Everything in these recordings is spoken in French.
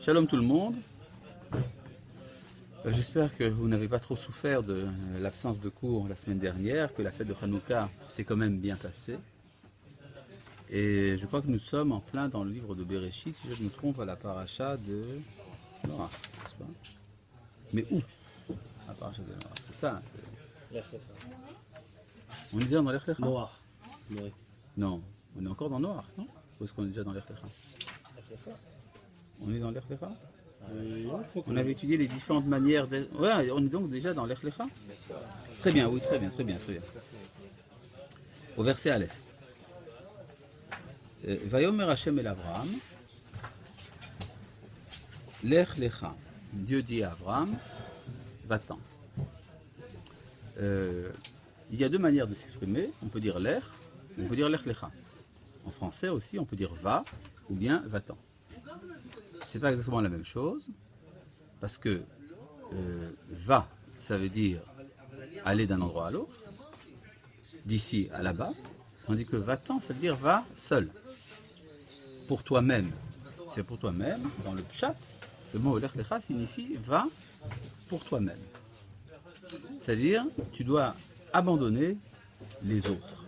Shalom tout le monde. J'espère que vous n'avez pas trop souffert de l'absence de cours la semaine dernière, que la fête de Hanouka s'est quand même bien passée. Et je crois que nous sommes en plein dans le livre de Bereshit, si je me trompe, à la paracha de Noach, n'est-ce pas? Mais où? La paracha de Noach, c'est ça. On est déjà dans l'Ech Lecha? Noir. Oui. Non, on est encore dans Noach, non? Ou est-ce qu'on est déjà dans l'Ech Lecha? On est dans l'Ech Lecha? On avait étudié les différentes manières de... Ouais, on est donc déjà dans l'Ech Lecha? Très bien, oui, très bien, très bien, très bien. Au verset Aleph. Vayomer Hashem el Avraham, Lech Lecha. Dieu dit à Abraham, va-t'en. Il y a deux manières de s'exprimer. On peut dire Lech, on peut dire Lech Lecha. En français aussi, on peut dire va ou bien va-t'en. C'est pas exactement la même chose, parce que va, ça veut dire aller d'un endroit à l'autre, d'ici à là-bas, tandis que va-t'en, ça veut dire va seul, pour toi-même. C'est pour toi-même, dans le pshat, le mot Lech Lecha signifie va pour toi-même. C'est-à-dire, tu dois abandonner les autres.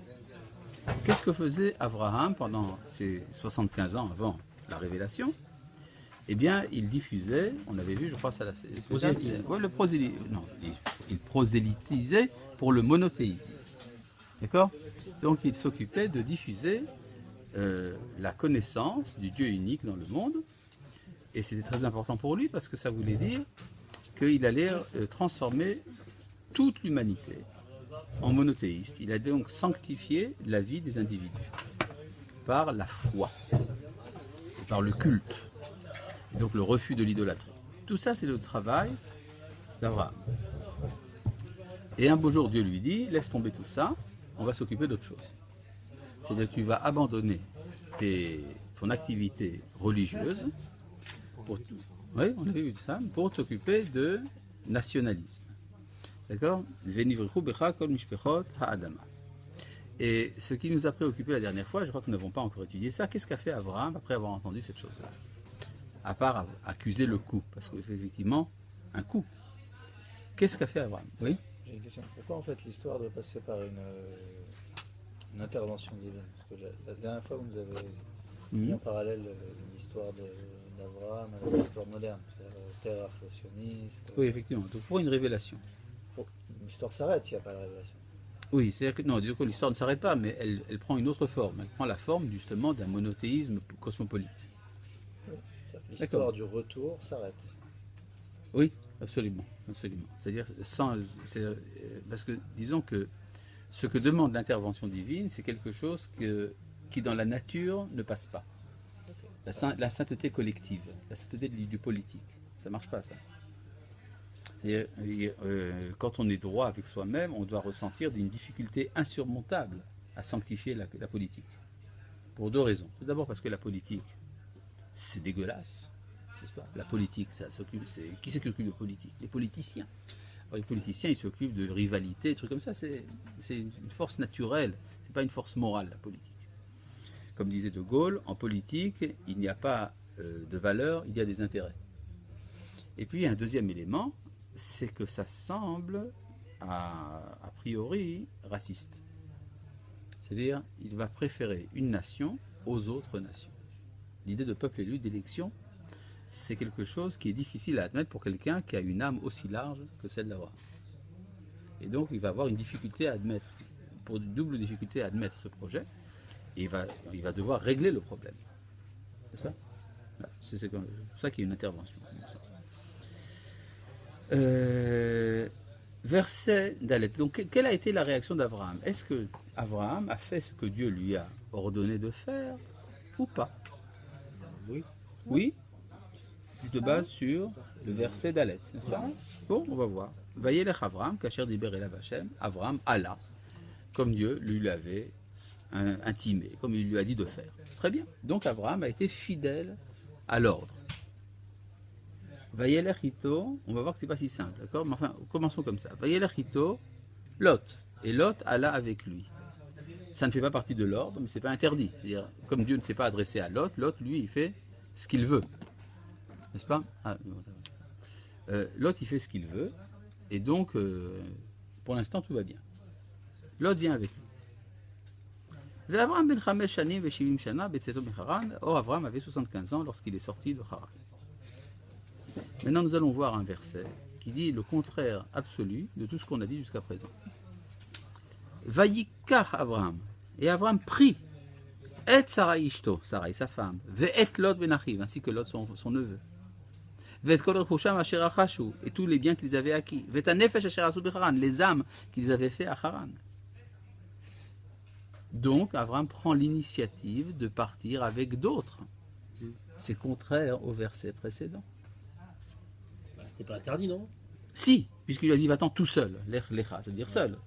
Qu'est-ce que faisait Abraham pendant ses 75 ans avant la révélation? Eh bien, il diffusait, on avait vu, je crois, ça la il prosélytisait pour le monothéisme. D'accord? Donc, il s'occupait de diffuser la connaissance du Dieu unique dans le monde. Et c'était très important pour lui parce que ça voulait dire qu'il allait transformer toute l'humanité en monothéiste. Il a donc sanctifié la vie des individus par la foi, et par le culte. Donc le refus de l'idolâtrie. Tout ça, c'est le travail d'Abraham. Et un beau jour, Dieu lui dit, laisse tomber tout ça, on va s'occuper d'autre chose. C'est-à-dire que tu vas abandonner ton activité religieuse, oui, on avait vu ça, pour t'occuper de nationalisme. D'accord? Et ce qui nous a préoccupé la dernière fois, je crois que nous n'avons pas encore étudié ça, qu'est-ce qu'a fait Abraham après avoir entendu cette chose-là? À part accuser le coup, parce que c'est effectivement un coup. Qu'est-ce qu'a fait Abraham? Oui. J'ai une question. Pourquoi en fait l'histoire doit passer par une intervention divine? Parce que la dernière fois, vous nous avez mis en parallèle l'histoire d'Abraham avec l'histoire moderne, c'est-à-dire terre inflationniste. Oui, effectivement. Donc pour une révélation. L'histoire s'arrête s'il n'y a pas de révélation. Oui, c'est-à-dire que non, disons que l'histoire ne s'arrête pas, mais elle prend une autre forme. Elle prend la forme justement d'un monothéisme cosmopolite. L'histoire du retour s'arrête. Oui, absolument, absolument. C'est-à-dire parce que disons que ce que demande l'intervention divine, c'est quelque chose qui dans la nature ne passe pas. La sainteté collective, la sainteté du politique, ça marche pas ça. Quand on est droit avec soi-même, on doit ressentir une difficulté insurmontable à sanctifier la politique. Pour deux raisons. Tout d'abord parce que la politique, c'est dégueulasse, n'est-ce pas? La politique, qui s'occupe de politique? Les politiciens. Alors, les politiciens, ils s'occupent de rivalité, des trucs comme ça. C'est une force naturelle, c'est pas une force morale, la politique. Comme disait De Gaulle, en politique, il n'y a pas de valeur, il y a des intérêts. Et puis, un deuxième élément, c'est que ça semble, a priori, raciste. C'est-à-dire, il va préférer une nation aux autres nations. L'idée de peuple élu, d'élection, c'est quelque chose qui est difficile à admettre pour quelqu'un qui a une âme aussi large que celle d'Abraham. Et donc, il va avoir une difficulté à admettre, pour une double difficulté à admettre ce projet, et il va devoir régler le problème. N'est-ce pas? Voilà. C'est pour ça qu'il y a une intervention, à mon sens. Verset Dalet. Donc, quelle a été la réaction d'Abraham? Est-ce que Abraham a fait ce que Dieu lui a ordonné de faire ou pas? Oui. Oui. Tu te bases sur le verset Dalet, n'est-ce pas? Bon, on va voir. Vayelech Abraham, Kacher Diber Elav Hashem, Abraham alla, comme Dieu lui l'avait intimé, comme il lui a dit de faire. Très bien. Donc Abraham a été fidèle à l'ordre. Vayelech Ito, on va voir que c'est pas si simple, d'accord? Mais enfin, commençons comme ça. Vayelech Ito, Lot, et Lot alla avec lui. Ça ne fait pas partie de l'ordre, mais c'est pas interdit. C'est-à-dire, comme Dieu ne s'est pas adressé à Lot, Lot, lui, il fait ce qu'il veut. N'est-ce pas? Lot, il fait ce qu'il veut, et donc, pour l'instant, tout va bien. Lot vient avec lui. Avram ben Chamesh Shanim Veshivim Shana Betzeto ben Haran. Or, Avram avait 75 ans lorsqu'il est sorti de Haran. Maintenant, nous allons voir un verset qui dit le contraire absolu de tout ce qu'on a dit jusqu'à présent. Vayikach Avram. Et Avram prit et Sarai Ishto, Sarai sa femme, ve'et Lot ben Achiv, ainsi que Lot son neveu. Ve'et kol rechusham asher achashu, et tous les biens qu'ils avaient acquis. Ve'et hanefesh asher asu becharan, les âmes qu'ils avaient fait à Haran. Donc, Avram prend l'initiative de partir avec d'autres. C'est contraire au verset précédent. C'était pas interdit, non? Si, puisqu'il lui a dit va-t'en tout seul, l'echa, ça veut dire seul.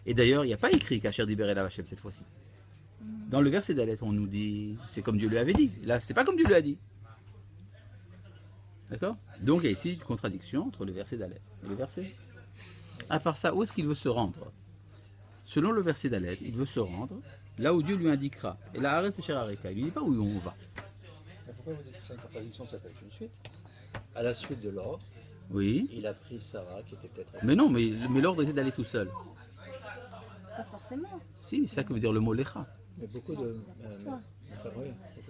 Et d'ailleurs, il n'y a pas écrit qu'Asher Diber El Hashem cette fois-ci. Dans le verset d'Alet, on nous dit c'est comme Dieu lui avait dit. Là, c'est pas comme Dieu lui a dit. D'accord? Donc, il y a ici une contradiction entre le verset d'Alet et le verset. À part ça, où est-ce qu'il veut se rendre? Selon le verset d'Alet, il veut se rendre là où Dieu lui indiquera. Et là, arrête Cher Areka. Il ne dit pas où on va. Mais pourquoi vous dites que c'est une contradiction? Ça fait une suite. À la suite de l'ordre, Oui. il a pris Sarah, qui était peut-être... Mais non, mais l'ordre était d'aller tout seul. Pas forcément. Si, c'est ça que veut dire le mot lecha. Mais beaucoup de... Toi. enfin, oui,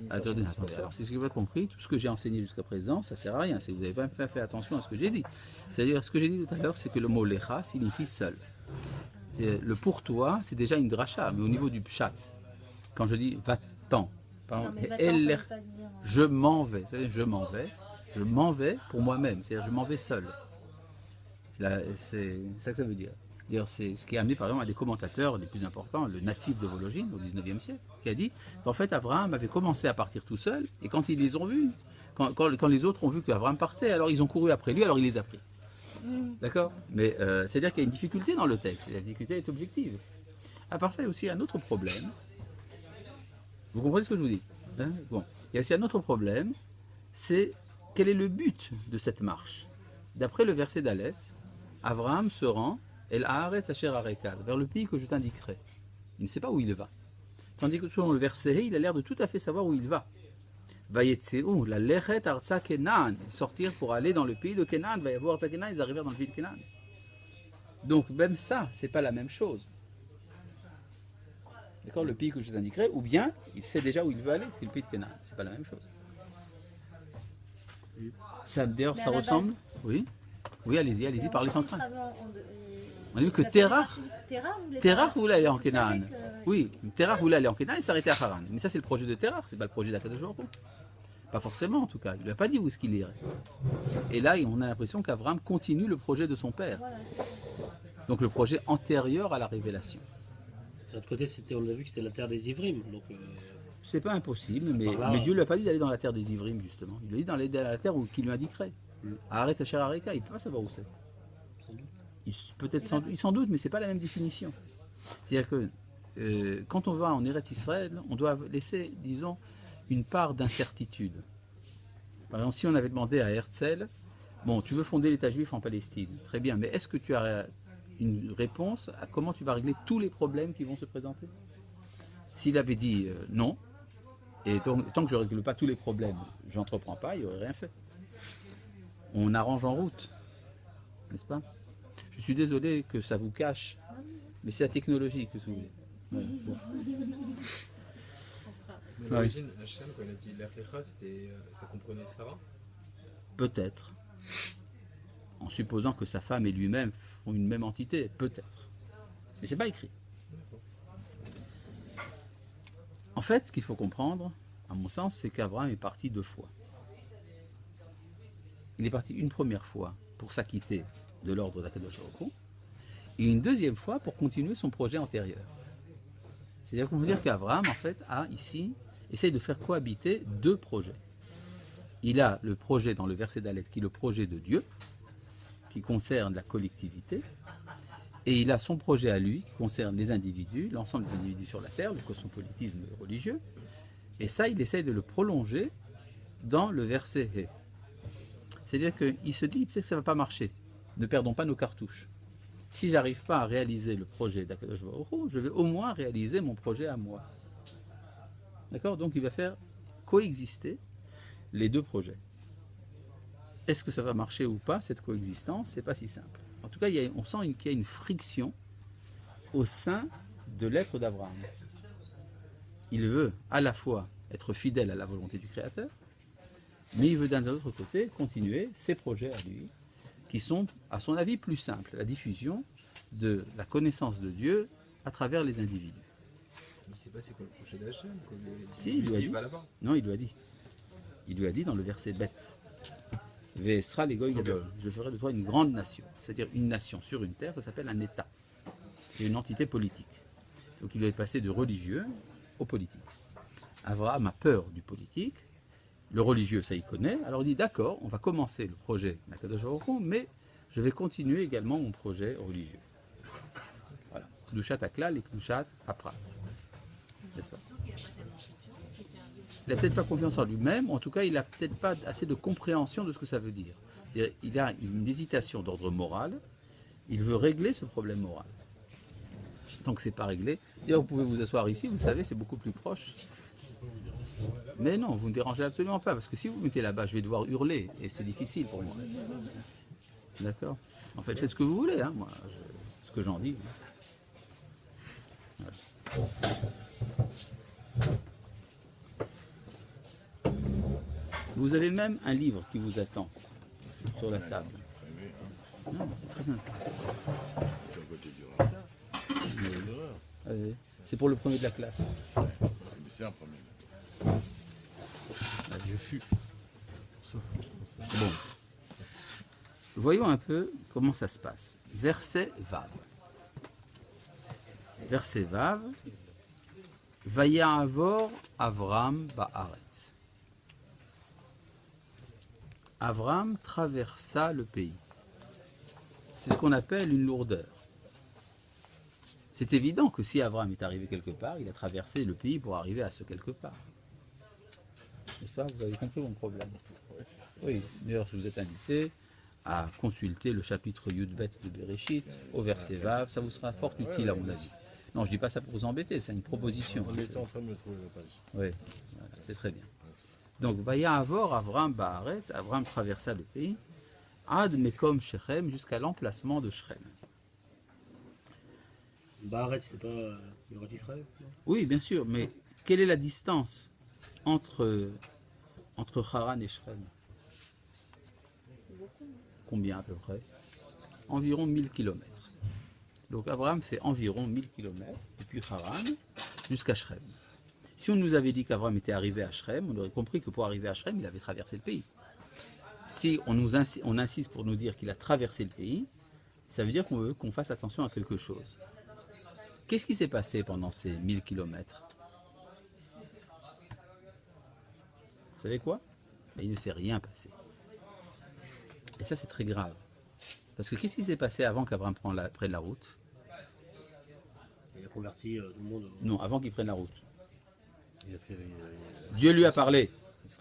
Attendez. Alors, c'est ce que vous avez compris. Tout ce que j'ai enseigné jusqu'à présent, ça ne sert à rien. Si vous n'avez pas fait attention à ce que j'ai dit. C'est-à-dire, ce que j'ai dit tout à l'heure, c'est que le mot lecha signifie seul. Le pour toi, c'est déjà une dracha, mais au niveau du pshat, quand je dis va-t'en, Non, mais va-t'en, elle, ça veut pas dire, je m'en vais, je m'en vais pour moi-même, c'est-à-dire je m'en vais seul. C'est ça que ça veut dire. D'ailleurs, c'est ce qui a amené par exemple un des commentateurs les plus importants, le natif de Vologine au 19e siècle, qui a dit qu'en fait Abraham avait commencé à partir tout seul, et quand ils les ont vus, quand les autres ont vu qu'Abraham partait, alors ils ont couru après lui, alors il les a pris. D'accord? Mais c'est-à-dire qu'il y a une difficulté dans le texte, et la difficulté est objective. À part ça, il y a aussi un autre problème. Vous comprenez ce que je vous dis? Hein? Bon. Il y a aussi un autre problème, c'est quel est le but de cette marche? D'après le verset d'Alet, Abraham se rend El Haaretz Asher Arekal, vers le pays que je t'indiquerai. Il ne sait pas où il va. Tandis que selon le verset, il a l'air de tout à fait savoir où il va. Vayetseou, la lechet arza Kenan, sortir pour aller dans le pays de Kenan, va y avoir arza Kenan, ils arrivèrent dans le pays de Kenan. Donc même ça, c'est pas la même chose. D'accord, le pays que je t'indiquerai, ou bien il sait déjà où il veut aller, c'est le pays de Kenan, c'est pas la même chose. Ça, d'ailleurs, Mais ça à la ressemble. Oui, oui, allez-y, En parlez sans chapitre crainte. avant, On a vu que ça fait Terach partie- Terach voulait aller en Vous savez Canaan. que- Oui, Terach voulait aller en Canaan et s'arrêter à Haran. Mais ça, c'est le projet de Terach, c'est pas le projet d'Akadosh Baruch Hu. Pas forcément, en tout cas. Il lui a pas dit où est-ce qu'il irait. Et là, on a l'impression qu'Avram continue le projet de son père. Voilà, c'est- Donc le projet antérieur à la révélation. De l'autre côté, on a vu que c'était la terre des Ivrim. Donc, C'est pas impossible, mais Par là, Dieu lui a pas dit d'aller dans la terre des Ivrim, justement. Il lui a dit d'aller dans la terre qu'il lui indiquerait. Arrête Sacher Areka, il ne peut pas savoir où c'est. sans doute. Il s'en doute, mais c'est pas la même définition. C'est-à-dire que quand on va en Eretz Israël, on doit laisser, disons, une part d'incertitude. Par exemple, si on avait demandé à Herzl, bon, tu veux fonder l'État juif en Palestine, très bien, mais est-ce que tu as une réponse à comment tu vas régler tous les problèmes qui vont se présenter? S'il avait dit non, et tant que je ne règle pas tous les problèmes, j'entreprends pas, il n'aurait rien fait. On arrange en route, n'est-ce pas? Je suis désolé que ça vous cache, mais c'est la technologie que vous voulez. Ouais, bon. Mais l'origine, Hachem, quand il a dit Lech Lecha, ça comprenait Sarah? Peut-être. En supposant que sa femme et lui-même font une même entité, peut-être. Mais c'est pas écrit. En fait, ce qu'il faut comprendre, à mon sens, c'est qu'Abraham est parti 2 fois. Il est parti une première fois pour s'acquitter de l'ordre d'Akadosh Baruch Hu, et une deuxième fois pour continuer son projet antérieur. C'est-à-dire qu'on veut dire qu'Abraham, en fait, essaye de faire cohabiter 2 projets. Il a le projet dans le verset d'Alet, qui est le projet de Dieu, qui concerne la collectivité, et il a son projet à lui, qui concerne les individus, l'ensemble des individus sur la terre, le cosmopolitisme religieux, et ça, il essaye de le prolonger dans le verset He. C'est-à-dire qu'il se dit, peut-être que ça ne va pas marcher, ne perdons pas nos cartouches. Si j'arrive pas à réaliser le projet d'Akadosh Baruch Hu, je vais au moins réaliser mon projet à moi. D'accord? Donc il va faire coexister les 2 projets. est-ce que ça va marcher ou pas, cette coexistence? C'est pas si simple. En tout cas, on sent qu'il y a une friction au sein de l'être d'Abraham. Il veut à la fois être fidèle à la volonté du Créateur, mais il veut d'un autre côté continuer ses projets à lui, qui sont, à son avis, plus simples. La diffusion de la connaissance de Dieu à travers les individus. Il ne sait pas c'est quoi le projet d'Hachem. Si, il lui a dit. va là-bas. Non, il lui a dit. Il lui a dit dans le verset bête. Vesra les goy gadol. Je ferai de toi une grande nation. C'est-à-dire une nation sur une terre, ça s'appelle un État. Et une entité politique. Donc il doit être passé de religieux au politique. Abraham a peur du politique. Le religieux, ça il connaît. Alors il dit d'accord, on va commencer le projet d'Akadosh Baruch Hu, mais je vais continuer également mon projet religieux. Voilà. Kdushat Aklal et Kdushat Aprat. N'est-ce pas? Il n'a peut-être pas confiance en lui-même, en tout cas il n'a peut-être pas assez de compréhension de ce que ça veut dire. C'est-à-dire, il a une hésitation d'ordre moral, il veut régler ce problème moral. Tant que ce n'est pas réglé, d'ailleurs vous pouvez vous asseoir ici, vous savez, c'est beaucoup plus proche. Mais non, vous ne me dérangez absolument pas, parce que si vous vous mettez là-bas, je vais devoir hurler, et c'est difficile pour moi. D'accord? En fait, faites ce que vous voulez, hein, moi, ce que j'en dis. Voilà. Vous avez même un livre qui vous attend sur la table. Non, c'est très simple. C'est pour le premier de la classe. C'est un premier. Je fus. Bon. Voyons un peu comment ça se passe. Verset Vav. Verset Vav. Vaya'avor Avram ba'aretz. Avram traversa le pays. C'est ce qu'on appelle une lourdeur. C'est évident que si Avram est arrivé quelque part, il a traversé le pays pour arriver à ce quelque part. N'est-ce pas? Vous avez compris mon problème. Oui, d'ailleurs, je vous êtes invité à consulter le chapitre Yudbet de Bereshit au verset Vav. Ça vous sera fort utile à mon avis. Non, je ne dis pas ça pour vous embêter, c'est une proposition. On était en train de me trouver la page. Oui, voilà, c'est très bien. Donc, Vaya'avor Avram ba'aretz, Avram traversa le pays, Ad Mekom Shechem, jusqu'à l'emplacement de Shechem. Baaret, c'est pas le roi d'Israël? Oui, bien sûr, mais quelle est la distance entre Haran et Shechem? Combien à peu près? Environ 1000 km. Donc Abraham fait environ 1000 km depuis Haran jusqu'à Shechem. Si on nous avait dit qu'Abraham était arrivé à Shechem, on aurait compris que pour arriver à Shechem, il avait traversé le pays. Si on insiste pour nous dire qu'il a traversé le pays, ça veut dire qu'on veut qu'on fasse attention à quelque chose. Qu'est-ce qui s'est passé pendant ces 1000 km? Vous savez quoi? Ben, il ne s'est rien passé. Et ça, c'est très grave. Parce que qu'est-ce qui s'est passé avant qu'Abraham prenne la route? Il a converti tout le monde. Non, avant qu'il prenne la route. Il a fait. Dieu lui a parlé.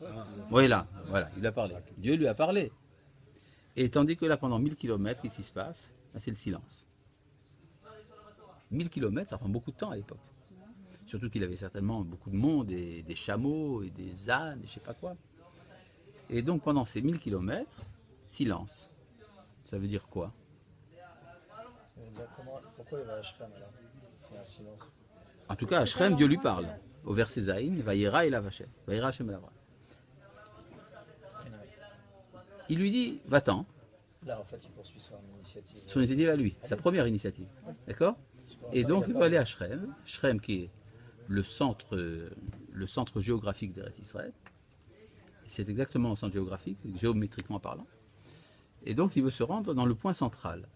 Ah. Oui, là, voilà, il lui a parlé. Dieu lui a parlé. Et tandis que là, pendant 1000 km, qu'est-ce qui se passe? Là, c'est le silence. 1000 km, ça prend beaucoup de temps à l'époque. Surtout qu'il avait certainement beaucoup de monde, et des chameaux, et des ânes, et je sais pas quoi. Et donc, pendant ces 1000 km, silence. Ça veut dire quoi? Pourquoi il va à Shrem alors? C'est un silence. En tout cas, à Shrem, Dieu lui parle. Au verset Zaïn, Vayera et la Vachem. Vayera Hashem el Avram. Il lui dit, va-t'en. Là, en fait, il poursuit son initiative. Son initiative à lui, sa première initiative. D'accord? Et donc, il va aller à Shrem. Shrem qui est le centre géographique d'Eretz Israël. C'est exactement le centre géographique, géométriquement parlant. Et donc, il veut se rendre dans le point central.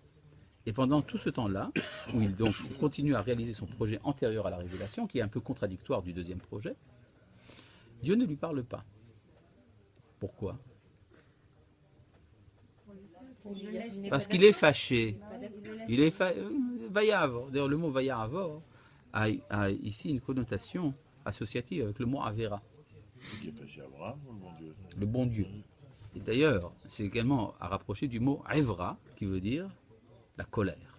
Et pendant tout ce temps-là, où il donc continue à réaliser son projet antérieur à la révélation, qui est un peu contradictoire du deuxième projet, Dieu ne lui parle pas. Pourquoi? Parce qu'il est fâché. Il est Vaya'avor. D'ailleurs, le mot Vaya'avor a ici une connotation associative avec le mot Avera. Il est fâché Abraham ou le bon Dieu? Le bon Dieu. Et d'ailleurs, c'est également à rapprocher du mot Evra, qui veut dire la colère,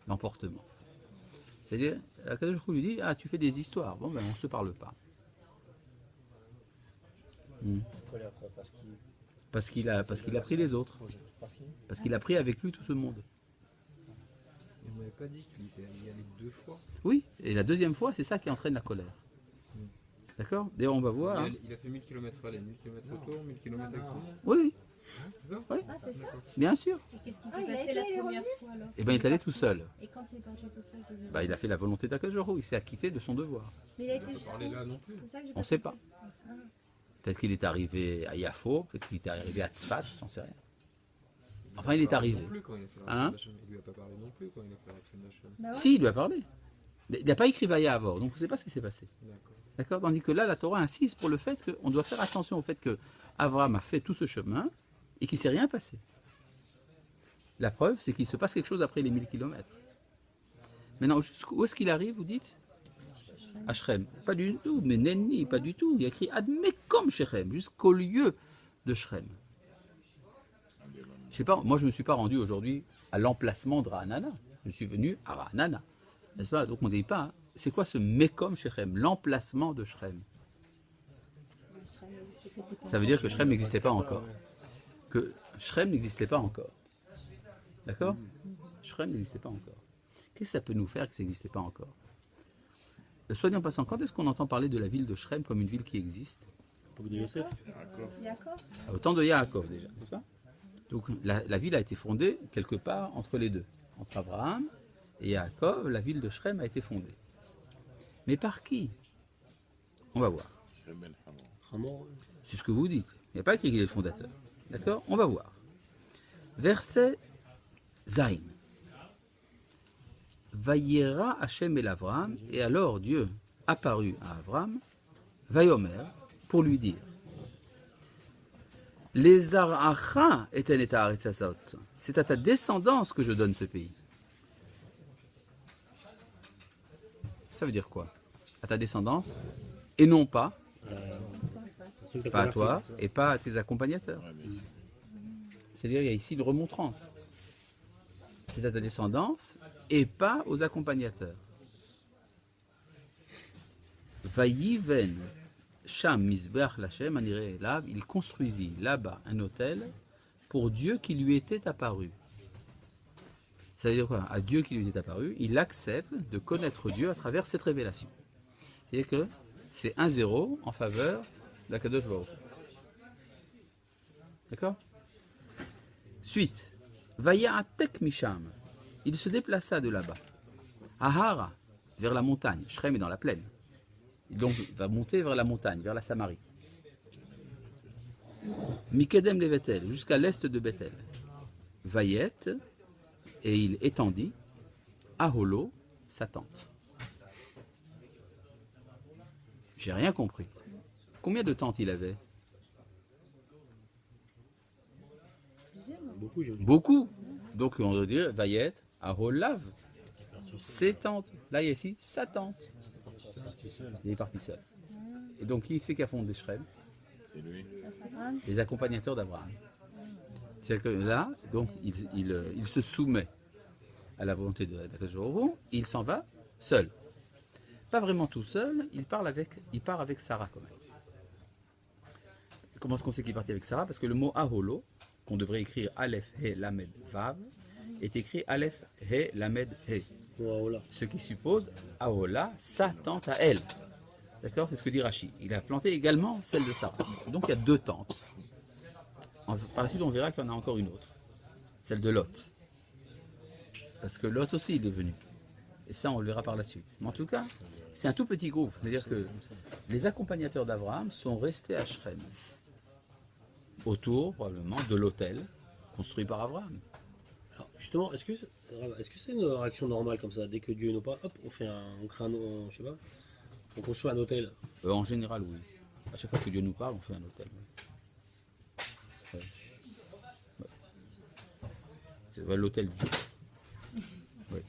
l'emportement. C'est-à-dire, Akadosh Baruch Hu lui dit, ah, tu fais des histoires, bon ben on ne se parle pas. Colère quoi, Parce qu'il a pris les autres. Parce qu'il a pris avec lui tout ce monde. Et on m'avait pas dit qu'il était y allé 2 fois. Oui, et la deuxième fois, c'est ça qui entraîne la colère. D'accord? D'ailleurs, on va voir. Hein. Il a fait 1000 km aller, 1000 km retour, 1000 km avec tout. Oui, oui, C'est ça oui, Ah, c'est ça. bien sûr. Et qu'est-ce qui Ah, s'est il a passé été, la il est première revenu fois alors Eh bien, il est allé tout seul. Et quand il est parti tout seul, qu'est-ce que Bah, il a fait la volonté d'Akajoro. Il s'est acquitté de son devoir. Mais il a On été peut jusqu'où? parler là non plus. C'est ça que j'ai On ne sait compris. pas. Peut-être qu'il est arrivé à Yafo, peut-être qu'il est arrivé à Tzfat, j'en sais rien. Enfin, il est arrivé. Non plus quand il a fait la Hein? Ratfin Hashem. Il lui a pas parlé non plus quand il a fait la Ratfin Hashem. Bah ouais. Si, il lui a parlé. Mais il n'a pas écrit Vaya Avor, donc on ne sait pas ce qui s'est passé. D'accord. D'accord? Tandis que là, la Torah insiste pour le fait qu'on doit faire attention au fait que Abraham a fait tout ce chemin et qu'il ne s'est rien passé. La preuve, c'est qu'il se passe quelque chose après les 1000 kilomètres. Maintenant, où est-ce qu'il arrive, vous dites? À Shrem. Pas du tout, mais Nenni, pas du tout. Il y a écrit Admekom Shechem, jusqu'au lieu de Shrem. Je sais pas, moi je ne me suis pas rendu aujourd'hui à l'emplacement de Ra'anana. Je suis venu à Ra'anana. N'est-ce pas? Donc on ne dit pas, hein. C'est quoi ce Mekom Shechem, l'emplacement de Shrem? Ça veut dire que Shrem n'existait pas encore. Que Shrem n'existait pas encore. D'accord? Shrem n'existait pas encore. Qu'est-ce que ça peut nous faire que ça n'existait pas encore? Soignons passant, quand est-ce qu'on entend parler de la ville de Shrem comme une ville qui existe? L'époque de Yosef. D'accord. Au temps de Yaakov déjà, n'est-ce pas? Donc la ville a été fondée quelque part entre les deux. Entre Abraham et Yaakov, la ville de Shrem a été fondée. Mais par qui? On va voir. Hamor. C'est ce que vous dites. Il n'y a pas écrit qu'il est le fondateur. D'accord? On va voir. Verset Zain. Vayera Hashem el Avram, et alors Dieu apparut à Avram, Vayomer, pour lui dire Les Aracha eten et haaretz hazot. C'est à ta descendance que je donne ce pays. Ça veut dire quoi? À ta descendance, et non pas, pas à toi, et pas à tes accompagnateurs. C'est-à-dire il y a ici une remontrance. C'est à ta descendance, et pas aux accompagnateurs. Vayiven Sham Mizbeach Lachem Anireh Elav, il construisit là-bas un autel pour Dieu qui lui était apparu. Ça veut dire quoi? À Dieu qui lui était apparu, il accepte de connaître Dieu à travers cette révélation. C'est-à-dire que c'est 1-0 en faveur d'Akadosh Baruch. D'accord? Suite. Vaya'atek Misham. Il se déplaça de là-bas. Ahara, vers la montagne. Shrem est dans la plaine. Donc il va monter vers la montagne, vers la Samarie. Mikedem le Bethel, jusqu'à l'est de Bethel. Vayet, et il étendit, Aholo, sa tente. J'ai rien compris. Combien de tentes il avait? Beaucoup, j'ai vu. Beaucoup. Donc on doit dire Vayet, Aholav, ses tentes. Là il y a ici sa tente. Il est parti seul. Et donc qui c'est qui a fondé Shrem? C'est lui. Les accompagnateurs d'Abraham. C'est que là, donc il se soumet à la volonté d'Akadosh Baruch Hu, il s'en va seul. Pas vraiment tout seul, il part avec Sarah quand même. Comment est-ce qu'on sait qu'il est parti avec Sarah? Parce que le mot Aholo, qu'on devrait écrire Aleph He Lamed Vav, est écrit Aleph He Lamed He. Voilà. Ce qui suppose Ahola, sa tente à elle. D'accord? C'est ce que dit Rashi. Il a planté également celle de Sarah. Donc il y a deux tentes. Par la suite, on verra qu'il y en a encore une autre. Celle de Lot. Parce que Lot aussi, il est venu. Et ça, on le verra par la suite. Mais en tout cas, c'est un tout petit groupe. C'est-à-dire que les accompagnateurs d'Abraham sont restés à Shrem. Autour, probablement, de l'autel construit par Abraham. Alors, justement, est-ce que c'est une réaction normale comme ça? Dès que Dieu nous parle, hop, on crée je sais pas, on construit un hôtel. En général, oui. À chaque fois que Dieu nous parle, on fait un hôtel. Ouais. Ouais. C'est l'hôtel de Dieu. Ouais.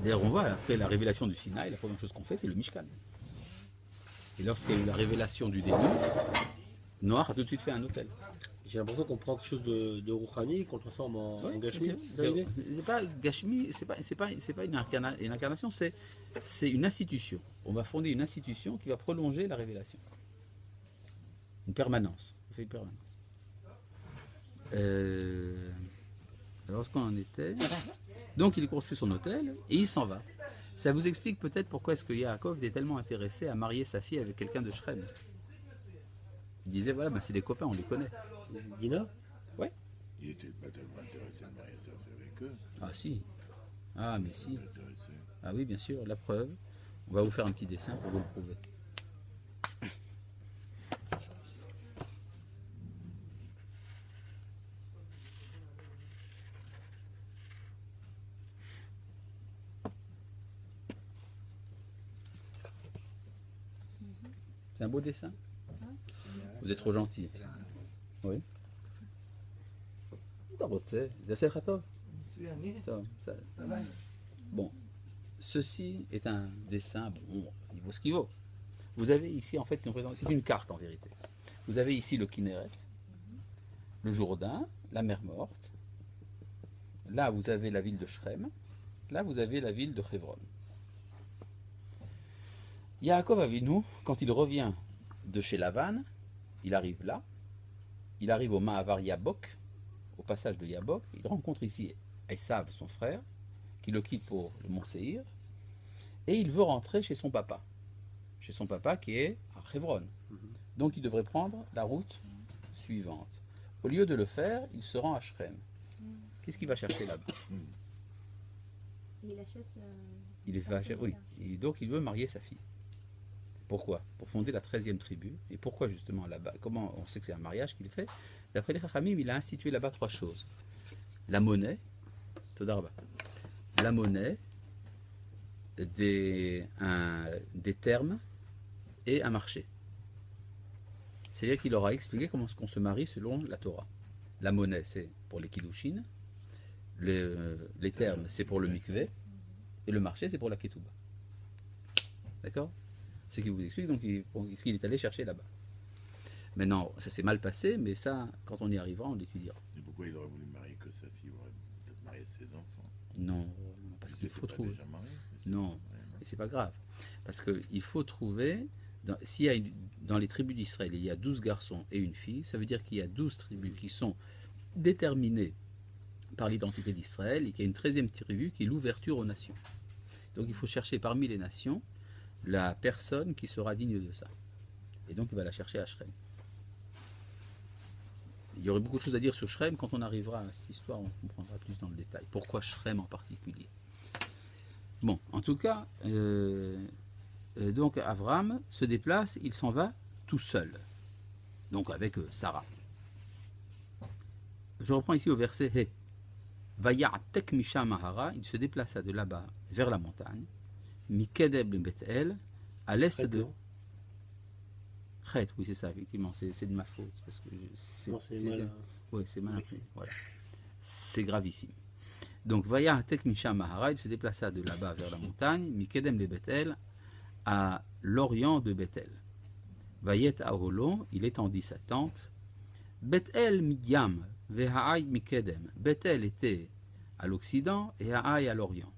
D'ailleurs, on voit, après la révélation du Sinaï, la première chose qu'on fait, c'est le Mishkan. Et lorsqu'il y a eu la révélation du déluge, Noach a tout de suite fait un hôtel. J'ai l'impression qu'on prend quelque chose de Rouhani et qu'on le transforme en Ouais, Gashmi. c'est pas Gashmi, c'est pas une incarnation, c'est une institution. On va fonder une institution qui va prolonger la révélation. Une permanence. Ça fait une permanence. Alors, ce qu'on en était. Donc, il construit son hôtel et il s'en va. Ça vous explique peut-être pourquoi est-ce que Yaakov est tellement intéressé à marier sa fille avec quelqu'un de Shrem. Il disait, voilà, ben, c'est des copains, on les connaît. Dina? Il était pas tellement intéressé à marier sa fille avec eux. Ah si. Ah mais si. Intéressé. Ah oui, bien sûr, la preuve. On va vous faire un petit dessin pour vous le prouver. C'est un beau dessin. Vous êtes trop gentil. Oui. Bon, ceci est un dessin, bon, il vaut ce qu'il vaut. Vous avez ici, en fait, c'est une carte en vérité. Vous avez ici le Kinneret, le Jourdain, la mer Morte. Là, vous avez la ville de Shrem. Là, vous avez la ville de Hebron. Yaakov Avinu, quand il revient de chez Lavan, il arrive là. Il arrive au Mahavar Yabok, au passage de Yabok. Il rencontre ici Esav, son frère, qui le quitte pour le Mont Séhir. Et il veut rentrer chez son papa. Chez son papa qui est à Hebron. Donc il devrait prendre la route suivante. Au lieu de le faire, il se rend à Shrem. Qu'est-ce qu'il va chercher là-bas? Il achète. Il va oui. Et donc il veut marier sa fille. Pourquoi? Pour fonder la 13e tribu. Et pourquoi justement là-bas? Comment on sait que c'est un mariage qu'il fait? D'après les Chachamim, il a institué là-bas 3 choses. La monnaie, Todarba. La monnaie, des termes et un marché. C'est-à-dire qu'il leur a expliqué comment est-ce qu'on se marie selon la Torah. La monnaie, c'est pour les kiddushin. Les termes, c'est pour le mikveh. Et le marché, c'est pour la ketouba. D'accord? C'est ce qui vous explique donc ce qu'il est allé chercher là-bas. Maintenant, ça s'est mal passé, mais ça, quand on y arrivera, on l'étudiera. Et pourquoi il aurait voulu marier que sa fille? Il aurait peut-être marié ses enfants. Non, parce qu'il faut trouver. Déjà marié, Non, et c'est pas grave. Parce qu'il faut trouver. S'il y a dans les tribus d'Israël, il y a 12 garçons et une fille, ça veut dire qu'il y a 12 tribus qui sont déterminées par l'identité d'Israël et qu'il y a une 13e tribu qui est l'ouverture aux nations. Donc il faut chercher parmi les nations la personne qui sera digne de ça. Et donc il va la chercher à Shrem. Il y aurait beaucoup de choses à dire sur Shrem. Quand on arrivera à cette histoire, on comprendra plus dans le détail. Pourquoi Shrem en particulier? Bon, en tout cas, donc Avram se déplace, il s'en va tout seul. Donc avec Sarah. Je reprends ici au verset He. Vaya'atek Misha Mahara, il se déplaça de là-bas vers la montagne. Mikedeb Bethel, à l'est de. Chet, oui, c'est ça, effectivement, c'est de ma faute. Parce que c'est mal. Oui, c'est mal imprimé. Voilà. C'est gravissime. Donc, Vaya'atek Misha Mahara, il se déplaça de là-bas vers la montagne. Mikedem le Bethel, à l'orient de Bethel. Vayet Aholon, il étendit sa tente. Bethel Midyam, Veha'ai Mikedem. Bethel était à l'occident et Ha'ai à l'orient.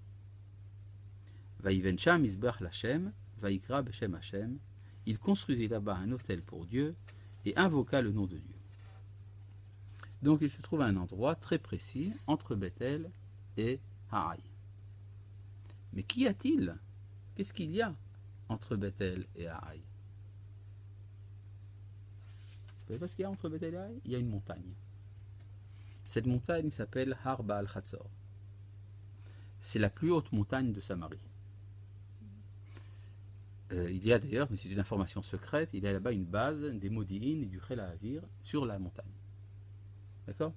Vaïven Sham Isbach Lachem, Vaïkra Beshem Hashem. Il construisit là-bas un autel pour Dieu et invoqua le nom de Dieu. Donc il se trouve à un endroit très précis entre Bethel et Ha'ai. Mais qu'y a-t-il? Qu'est-ce qu'il y a entre Bethel et Ha'ai? Vous savez pas ce qu'il y a entre Bethel et Ha'ai? Il y a une montagne. Cette montagne s'appelle Har Baal Chatzor. C'est la plus haute montagne de Samarie. Il y a d'ailleurs, mais c'est une information secrète, il y a là-bas une base des Modi'in et du Khel Havir sur la montagne. D'accord?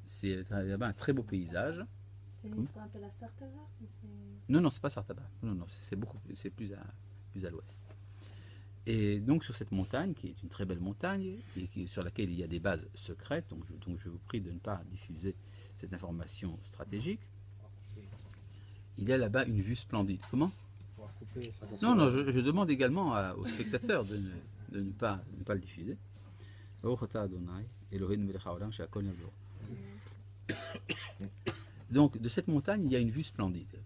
C'est là-bas un très beau paysage. C'est ce qu'on appelle la Sartava? Non, non, c'est pas Sartava. Non, c'est plus à l'ouest. Et donc sur cette montagne, qui est une très belle montagne, et sur laquelle il y a des bases secrètes, donc je vous prie de ne pas diffuser cette information stratégique, il y a là-bas une vue splendide. Comment? Non, je demande également aux spectateurs de ne pas le diffuser. Donc, de cette montagne, il y a une vue splendide.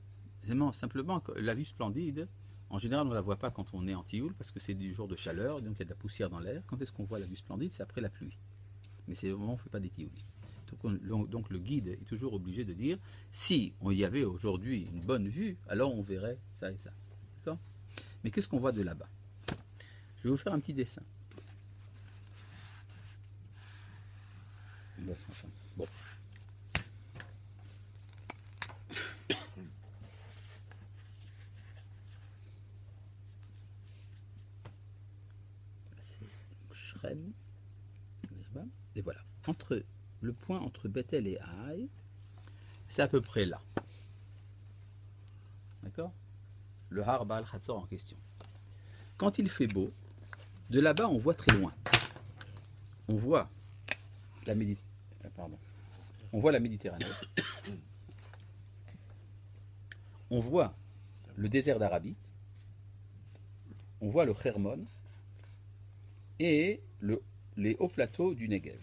Simplement, la vue splendide, en général, on ne la voit pas quand on est en Tioul, parce que c'est du jour de chaleur, donc il y a de la poussière dans l'air. Quand est-ce qu'on voit la vue splendide? C'est après la pluie. Mais c'est au moment où on ne fait pas des tiouli. Donc le guide est toujours obligé de dire, si on y avait aujourd'hui une bonne vue, alors on verrait ça et ça. D'accord? Mais qu'est-ce qu'on voit de là-bas? Je vais vous faire un petit dessin. Bon, enfin, bon. C'est Shrem. Et voilà. Le point entre Bethel et Haï, c'est à peu près là. D'accord? Le Har Baal Hatzor en question. Quand il fait beau, de là-bas, on voit très loin. On voit la Méditerranée. On voit le désert d'Arabie. On voit le Hermon et les hauts plateaux du Negev.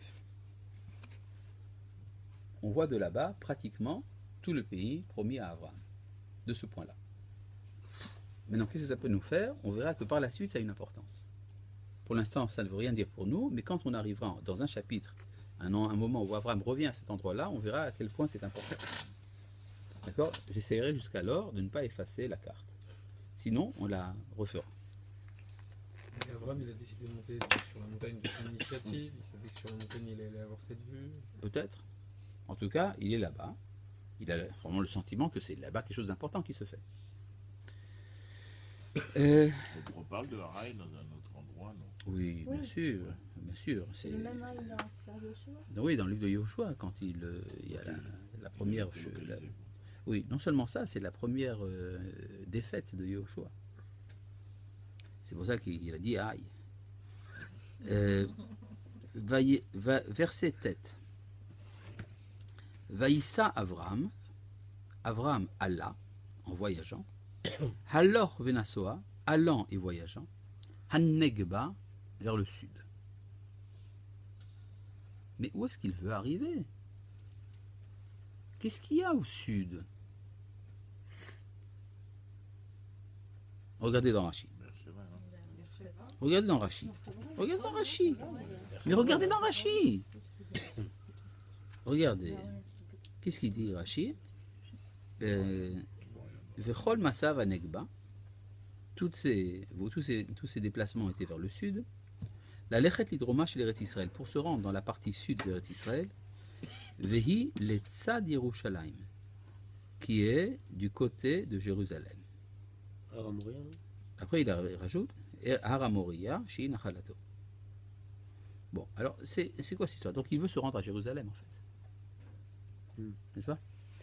On voit de là-bas pratiquement tout le pays promis à Abraham, de ce point-là. Maintenant, qu'est-ce que ça peut nous faire? On verra que par la suite, ça a une importance. Pour l'instant, ça ne veut rien dire pour nous, mais quand on arrivera dans un chapitre, un moment où Abraham revient à cet endroit-là, on verra à quel point c'est important. D'accord? J'essaierai jusqu'alors de ne pas effacer la carte. Sinon, on la refera. Et Abraham, il a décidé de monter sur la montagne de son initiative. Il savait que sur la montagne, il allait avoir cette vue. Peut-être. En tout cas, il est là-bas. Il a vraiment le sentiment que c'est là-bas quelque chose d'important qui se fait. On parle de Haraï dans un autre endroit, non? Oui, bien Oui. sûr. Bien sûr. C'est... Le même il a se faire Yoshua. Oui, dans le livre de Yoshua, quand il y a la première... C'est localisé. Oui, non seulement ça, c'est la première défaite de Yoshua. C'est pour ça qu'il a dit aïe. Verset tête. Vaïssa Avram, Avram alla, en voyageant, Halor Venasoa, allant et voyageant, Hannegba, vers le sud. Mais où est-ce qu'il veut arriver? Qu'est-ce qu'il y a au sud? Regardez dans Rachi. Regardez dans Rachi. Regardez dans Rachi. Mais regardez dans Rachi. Regardez. Qu'est-ce qu'il dit Rachi? Vechol Masav Anegba. Tous ces déplacements étaient vers le sud. La Lechet Lidroma chez l'Eretz Israël. Pour se rendre dans la partie sud de l'Eretz Israël. Vehi Letzad Yerushalayim. Qui est du côté de Jérusalem. Aramoria, non? Après, il rajoute Haramoria, Shi Nachalato. Bon, alors, c'est quoi cette histoire? Donc, il veut se rendre à Jérusalem, en fait. N'est-ce pas?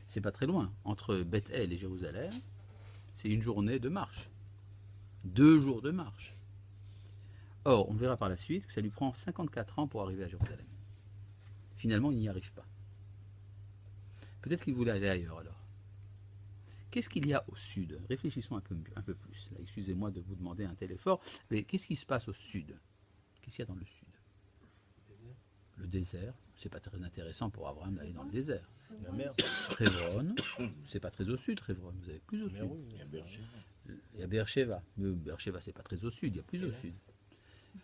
C'est pas très loin. Entre Beth-El et Jérusalem, c'est une journée de marche. 2 jours de marche. Or, on verra par la suite que ça lui prend 54 ans pour arriver à Jérusalem. Finalement, il n'y arrive pas. Peut-être qu'il voulait aller ailleurs, alors. Qu'est-ce qu'il y a au sud? Réfléchissons un peu plus. Là, excusez-moi de vous demander un tel effort, mais qu'est-ce qui se passe au sud? Qu'est-ce qu'il y a dans le sud? Le désert. C'est pas très intéressant pour Abraham d'aller dans le désert. La mer. Hébrón, c'est pas très au sud, Hébrón. Vous avez plus au sud. Il y a Beersheba. Il y a Beersheba. Mais Beersheba, c'est pas très au sud, il y a plus au sud.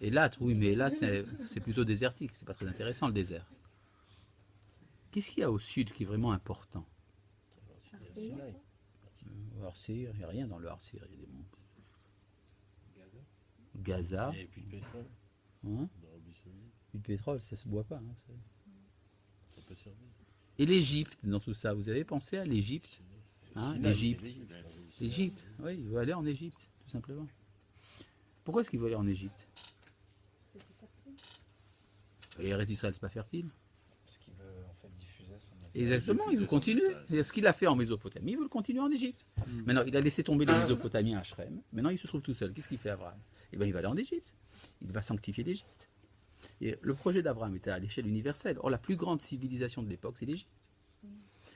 Et là, oui, mais là, c'est plutôt désertique, c'est pas très intéressant le désert. Qu'est-ce qu'il y a au sud qui est vraiment important? Sinaï. Har-Seir, il n'y a rien dans le Har-Seir. Il y a des monts. Gaza. Gaza, Et puis le pétrole, hein? d'Arabie Saoudite, Le pétrole, ça se boit pas. Hein, ça peut servir. Et l'Égypte dans tout ça, vous avez pensé à l'Égypte? Hein, Sinaï, l'Égypte. c'est l'Égypte. L'Égypte, oui, il veut aller en Égypte, tout simplement. Pourquoi est-ce qu'il veut aller en Égypte? Parce que c'est fertile. Et Eretz Israël, c'est pas fertile. Parce qu'il veut en fait diffuser son message. Exactement, il veut continuer. Et ce qu'il a fait en Mésopotamie, il veut le continuer en Égypte. Maintenant, il a laissé tomber les Mésopotamiens à Shrem. Maintenant, il se trouve tout seul. Qu'est-ce qu'il fait, Abraham? Eh bien, il va aller en Égypte. Il va sanctifier l'Égypte. Et le projet d'Abraham était à l'échelle universelle. Or, la plus grande civilisation de l'époque, c'est l'Égypte.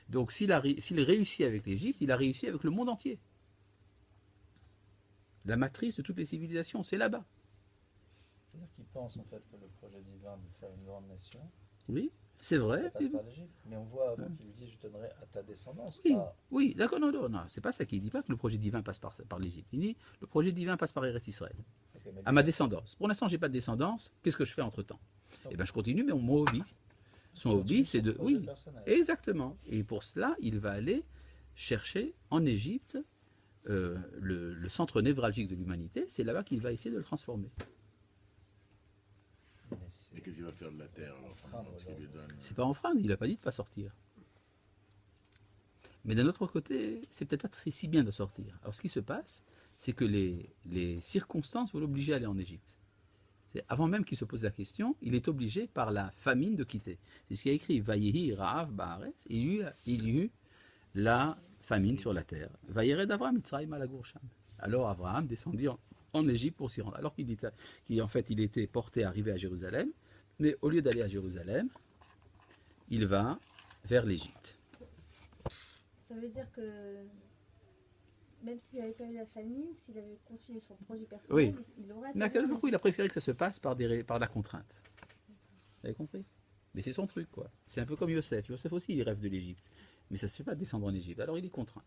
Donc, s'il réussit avec l'Égypte, il a réussi avec le monde entier. La matrice de toutes les civilisations, c'est là-bas. C'est-à-dire qu'il pense en fait que le projet divin de faire une grande nation, Oui, c'est vrai. ça passe par l'Égypte. Mais on voit avant qu'il lui dit je donnerai à ta descendance. Oui, Pas... oui, d'accord, non, c'est pas ça qu'il dit pas que le projet divin passe par l'Égypte. Il dit le projet divin passe par Eretz Israël, Ok, mais à ma descendance. Pour l'instant, j'ai pas de descendance. Qu'est-ce que je fais entre temps? Eh bien, je continue, mais mon hobby. Son hobby, c'est de... Oui, exactement. Et pour cela, il va aller chercher en Égypte le centre névralgique de l'humanité. C'est là-bas qu'il va essayer de le transformer. Et qu'est-ce qu'il va faire de la terre alors, finalement, ce qu'il lui donne C'est pas enfreindre, il n'a pas dit de ne pas sortir. Mais d'un autre côté, c'est peut-être pas si bien de sortir. Alors ce qui se passe, c'est que les circonstances vont l'obliger à aller en Égypte. Avant même qu'il se pose la question, il est obligé par la famine de quitter. C'est ce qu'il a écrit, Vayehi Ra'av Ba'aretz, il y eut la famine sur la terre. Vayered Avram Mitzrayim ala Goursham. Alors Abraham descendit en Égypte pour s'y rendre. Alors qu'il était porté à arriver à Jérusalem, mais au lieu d'aller à Jérusalem, il va vers l'Égypte. Ça veut dire que même s'il n'avait pas eu la famine, s'il avait continué son projet personnel, il aurait... Mais à quel moment il a préféré que ça se passe par la contrainte. Vous avez compris? Mais c'est son truc, quoi. C'est un peu comme Yosef. Yosef aussi, il rêve de l'Égypte. Mais ça ne se fait pas descendre en Égypte. Alors il est contraint.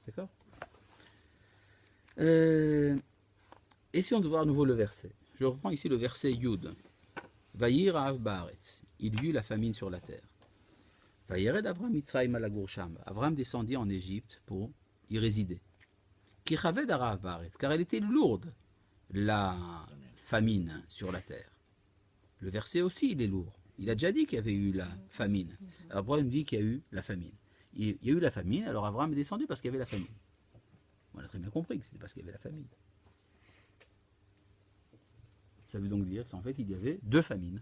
D'accord? Essayons de voir à nouveau le verset. Je reprends ici le verset Yud. Vayir Av Baaretz. Il y eut la famine sur la terre. Vayered Avram Mitzrayim ala Goursham. Avram descendit en Égypte pour y résider. Kichaved Arav Baaretz. Car elle était lourde, la famine sur la terre. Le verset aussi, il est lourd. Il a déjà dit qu'il y avait eu la famine. Alors Abraham dit qu'il y a eu la famine. Il y a eu la famine, alors Abraham est descendu parce qu'il y avait la famine. On a très bien compris que c'était parce qu'il y avait la famine. Ça veut donc dire qu'en fait, il y avait deux famines.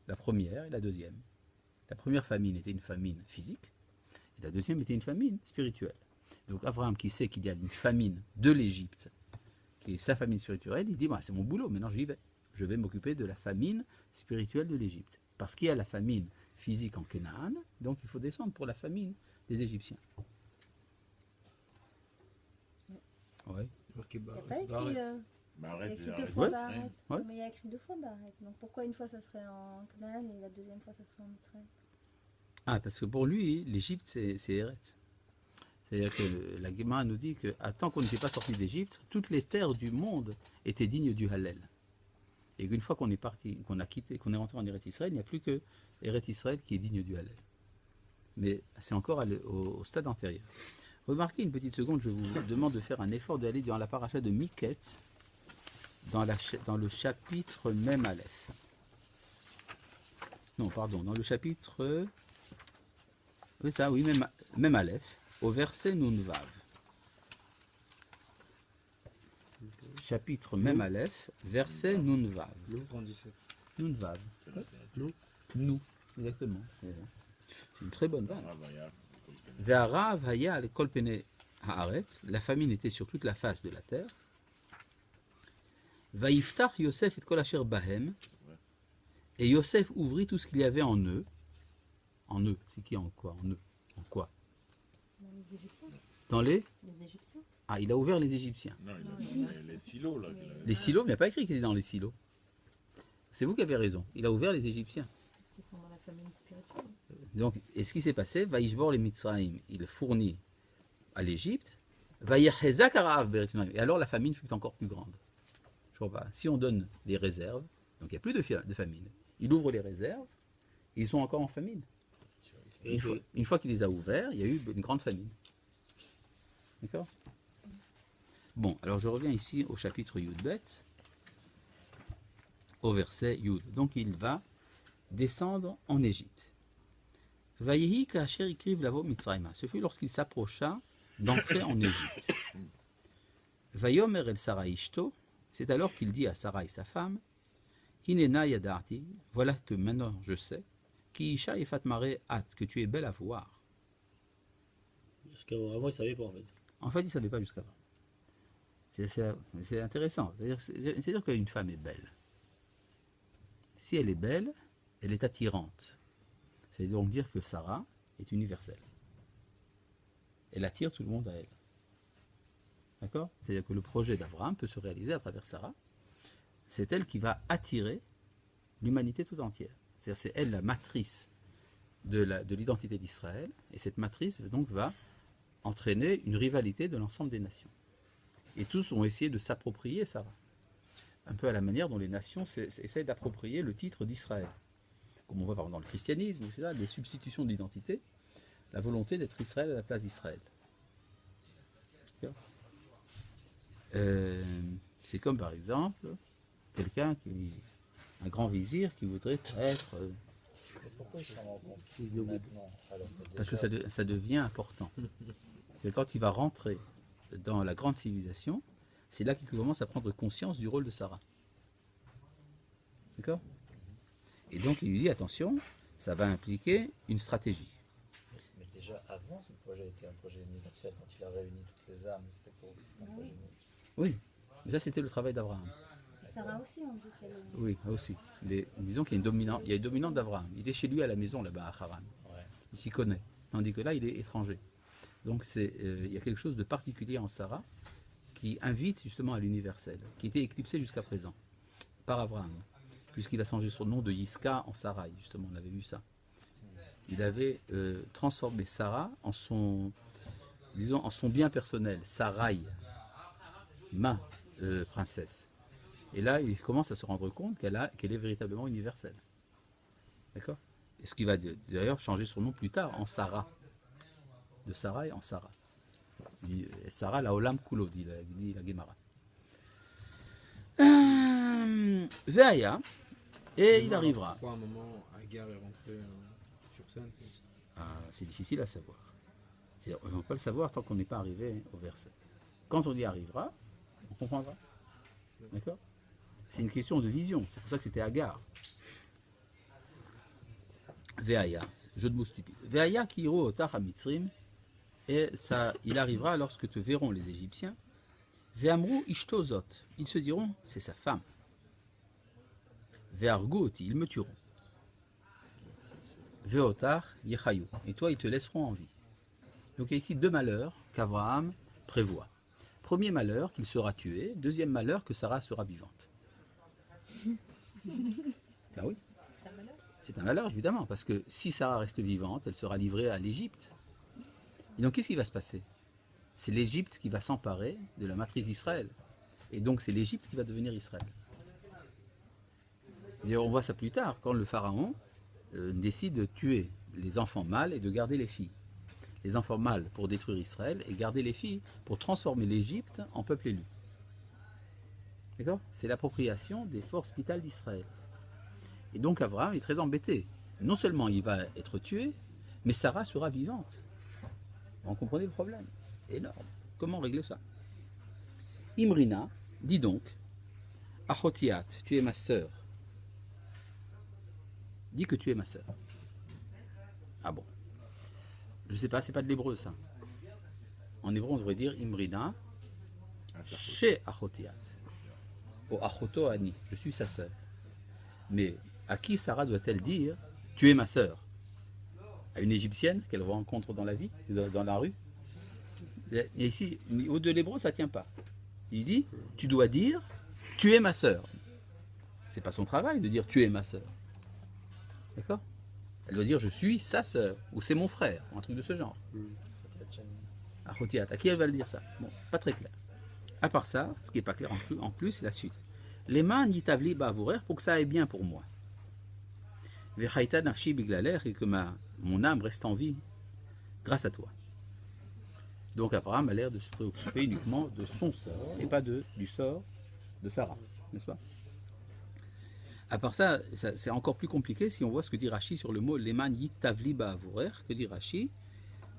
La première et la deuxième. La première famine était une famine physique, et la deuxième était une famine spirituelle. Donc Abraham, qui sait qu'il y a une famine de l'Égypte, qui est sa famine spirituelle, il dit bah, c'est mon boulot, maintenant j'y vais. Je vais m'occuper de la famine spirituelle de l'Égypte. Parce qu'il y a la famine physique en Canaan, donc il faut descendre pour la famine des Égyptiens. Ouais. Marqué Il n'y a Baaretz, pas écrit, Baaretz. Mais il y a arrête, écrit deux arrête, fois Ouais. Baaretz. Ouais. Mais il y a écrit deux fois Baaretz. Donc pourquoi une fois ça serait en Canaan et la deuxième fois ça serait en Israël? Ah, parce que pour lui, l'Égypte, c'est Eretz. C'est-à-dire que la Gemara nous dit que, tant qu'on n'était pas sorti d'Égypte, toutes les terres du monde étaient dignes du Hallel. Et qu'une fois qu'on est parti, qu'on a quitté, qu'on est rentré en Eretz Israël, il n'y a plus que Eretz Israël qui est digne du Hallel. Mais c'est encore au stade antérieur. Remarquez une petite seconde, je vous demande de faire un effort d'aller dans la paracha de Miketz, dans le chapitre même Aleph. Non, pardon, dans le chapitre... Oui, ça, oui, même Aleph, au verset Nunvav. Chapitre même Aleph, verset Nunvav. 37. Nunvav. Nous. Nous, exactement. C'est une très bonne vanne. Ah, bah, y a- Ve'arav haya al kol pene haaretz, la famine était sur toute la face de la terre. Vaïftach Yosef et kol asher bahem, et Yosef ouvrit tout ce qu'il y avait en eux. En eux, c'est qui en quoi? En eux. En quoi? Dans les Égyptiens. Dans les... Les Égyptiens. Ah, il a ouvert les Égyptiens. Non, il a donné les silos, là. qu'il avait. Les silos, mais il n'y a pas écrit qu'il est dans les silos. C'est vous qui avez raison. Il a ouvert les Égyptiens. Parce qu'ils sont dans la famine spirituelle. Donc, et ce qui s'est passé, Vaïshbor les Mitzraïm, il fournit à l'Égypte, Vaïchezak Arav Berismaim. Et alors la famine fut encore plus grande. Je vois pas. Si on donne les réserves, donc il n'y a plus de famine. Il ouvre les réserves, et ils sont encore en famine. Une fois qu'il les a ouverts, il y a eu une grande famine. D'accord? Bon, alors je reviens ici au chapitre Yudbet, au verset Yud. Donc il va descendre en Égypte. Vayehi kasher ikriv lavo Mitzrayma. Ce fut lorsqu'il s'approcha d'entrer en Égypte. Vayomer el Sarah ishto. C'est alors qu'il dit à Sarai sa femme, Hinena yadarti. Voilà que maintenant je sais. Ki isha et fatmare at, que tu es belle à voir. Jusqu'avant, avant, il savait pas en fait. En fait, il ne savait pas jusqu'avant. C'est intéressant. C'est-à-dire qu'une femme est belle. Si elle est belle, elle est attirante. C'est donc dire que Sarah est universelle. Elle attire tout le monde à elle. D'accord? C'est-à-dire que le projet d'Abraham peut se réaliser à travers Sarah. C'est elle qui va attirer l'humanité tout entière. C'est-à-dire c'est elle la matrice de l'identité d'Israël. Et cette matrice donc va entraîner une rivalité de l'ensemble des nations. Et tous ont essayé de s'approprier Sarah. un peu à la manière dont les nations essayent d'approprier le titre d'Israël. Comme on voit par exemple dans le christianisme, etc., les substitutions d'identité, la volonté d'être Israël à la place d'Israël. C'est comme par exemple un grand vizir qui voudrait être... Mais pourquoi il s'en rend compte Fils de maintenant alors que parce que déjà- ça devient important. C'est quand il va rentrer dans la grande civilisation, c'est là qu'il commence à prendre conscience du rôle de Sarah. D'accord? Et donc il lui dit, attention, ça va impliquer une stratégie. Mais déjà avant, ce projet était un projet universel. Quand il a réuni toutes les âmes, c'était pour un projet universel. Oui, mais ça c'était le travail d'Abraham. Sarah aussi, on dit qu'elle est... Oui, aussi. Disons qu'il y a une dominante d'Abraham. Il est chez lui à la maison là-bas à Haran. Ouais. Il s'y connaît. Tandis que là, il est étranger. Donc il y a quelque chose de particulier en Sarah qui invite justement à l'universel, qui était éclipsé jusqu'à présent par Abraham, puisqu'il a changé son nom de Yiska en Sarai, justement, on avait vu ça. Il avait transformé Sarah en son bien personnel, Sarai, ma princesse. Et là, il commence à se rendre compte qu'elle est véritablement universelle. D'accord? Et ce qui va d'ailleurs changer son nom plus tard en Sarah. De Sarai en Sarah. Sarah, la Olam Kulo, dit la Gemara. Veaya, et il arrivera. Pourquoi à un moment Agar est rentré sur scène? C'est difficile à savoir. On ne va pas le savoir tant qu'on n'est pas arrivé au verset. Quand on y arrivera, on comprendra. D'accord? C'est une question de vision. C'est pour ça que c'était Agar. Veaya, jeu de mots stupide. Veaya ki yiro otach hamitzrim. Et ça, il arrivera lorsque te verront les Égyptiens. Ve'amru ishto zot. Ils se diront, c'est sa femme. Ve'argu oti, ils me tueront. Ve'otar yechayu. Et toi, ils te laisseront en vie. Donc il y a ici deux malheurs qu'Abraham prévoit. Premier malheur, qu'il sera tué. Deuxième malheur, que Sarah sera vivante. Ben oui. C'est un malheur, évidemment, parce que si Sarah reste vivante, elle sera livrée à l'Égypte. Et donc, qu'est-ce qui va se passer? C'est l'Égypte qui va s'emparer de la matrice d'Israël. Et donc, c'est l'Égypte qui va devenir Israël. Et on voit ça plus tard, quand le pharaon décide de tuer les enfants mâles et de garder les filles. Les enfants mâles pour détruire Israël et garder les filles pour transformer l'Égypte en peuple élu. D'accord? C'est l'appropriation des forces vitales d'Israël. Et donc Abraham est très embêté. Non seulement il va être tué, mais Sarah sera vivante. Vous comprenez le problème? Énorme. Comment régler ça? Imrina dit donc, Achotiat, tu es ma sœur. Dis que tu es ma sœur. Ah bon? Je ne sais pas, c'est pas de l'hébreu ça. En hébreu on devrait dire Imrina, chez Achotiat. Ou Achoto Ani, je suis sa sœur. Mais à qui Sarah doit-elle dire, tu es ma sœur? À une Égyptienne qu'elle rencontre dans la vie, dans la rue? Et ici, au niveau de l'hébreu, ça ne tient pas. Il dit, tu dois dire, tu es ma sœur. C'est pas son travail de dire, tu es ma sœur. D'accord? Elle doit dire, je suis sa sœur, ou c'est mon frère, ou un truc de ce genre. À qui elle va le dire ça? Bon, pas très clair. À part ça, ce qui n'est pas clair en plus, c'est la suite. Les mains nitavli bavourer pour que ça aille bien pour moi. Vechaita nafshi biglaler, et que mon âme reste en vie grâce à toi. Donc Abraham a l'air de se préoccuper uniquement de son sort et pas du sort de Sarah, n'est-ce pas? À part ça, c'est encore plus compliqué si on voit ce que dit Rashi sur le mot Leman yitavli ba'avorer, que dit Rashi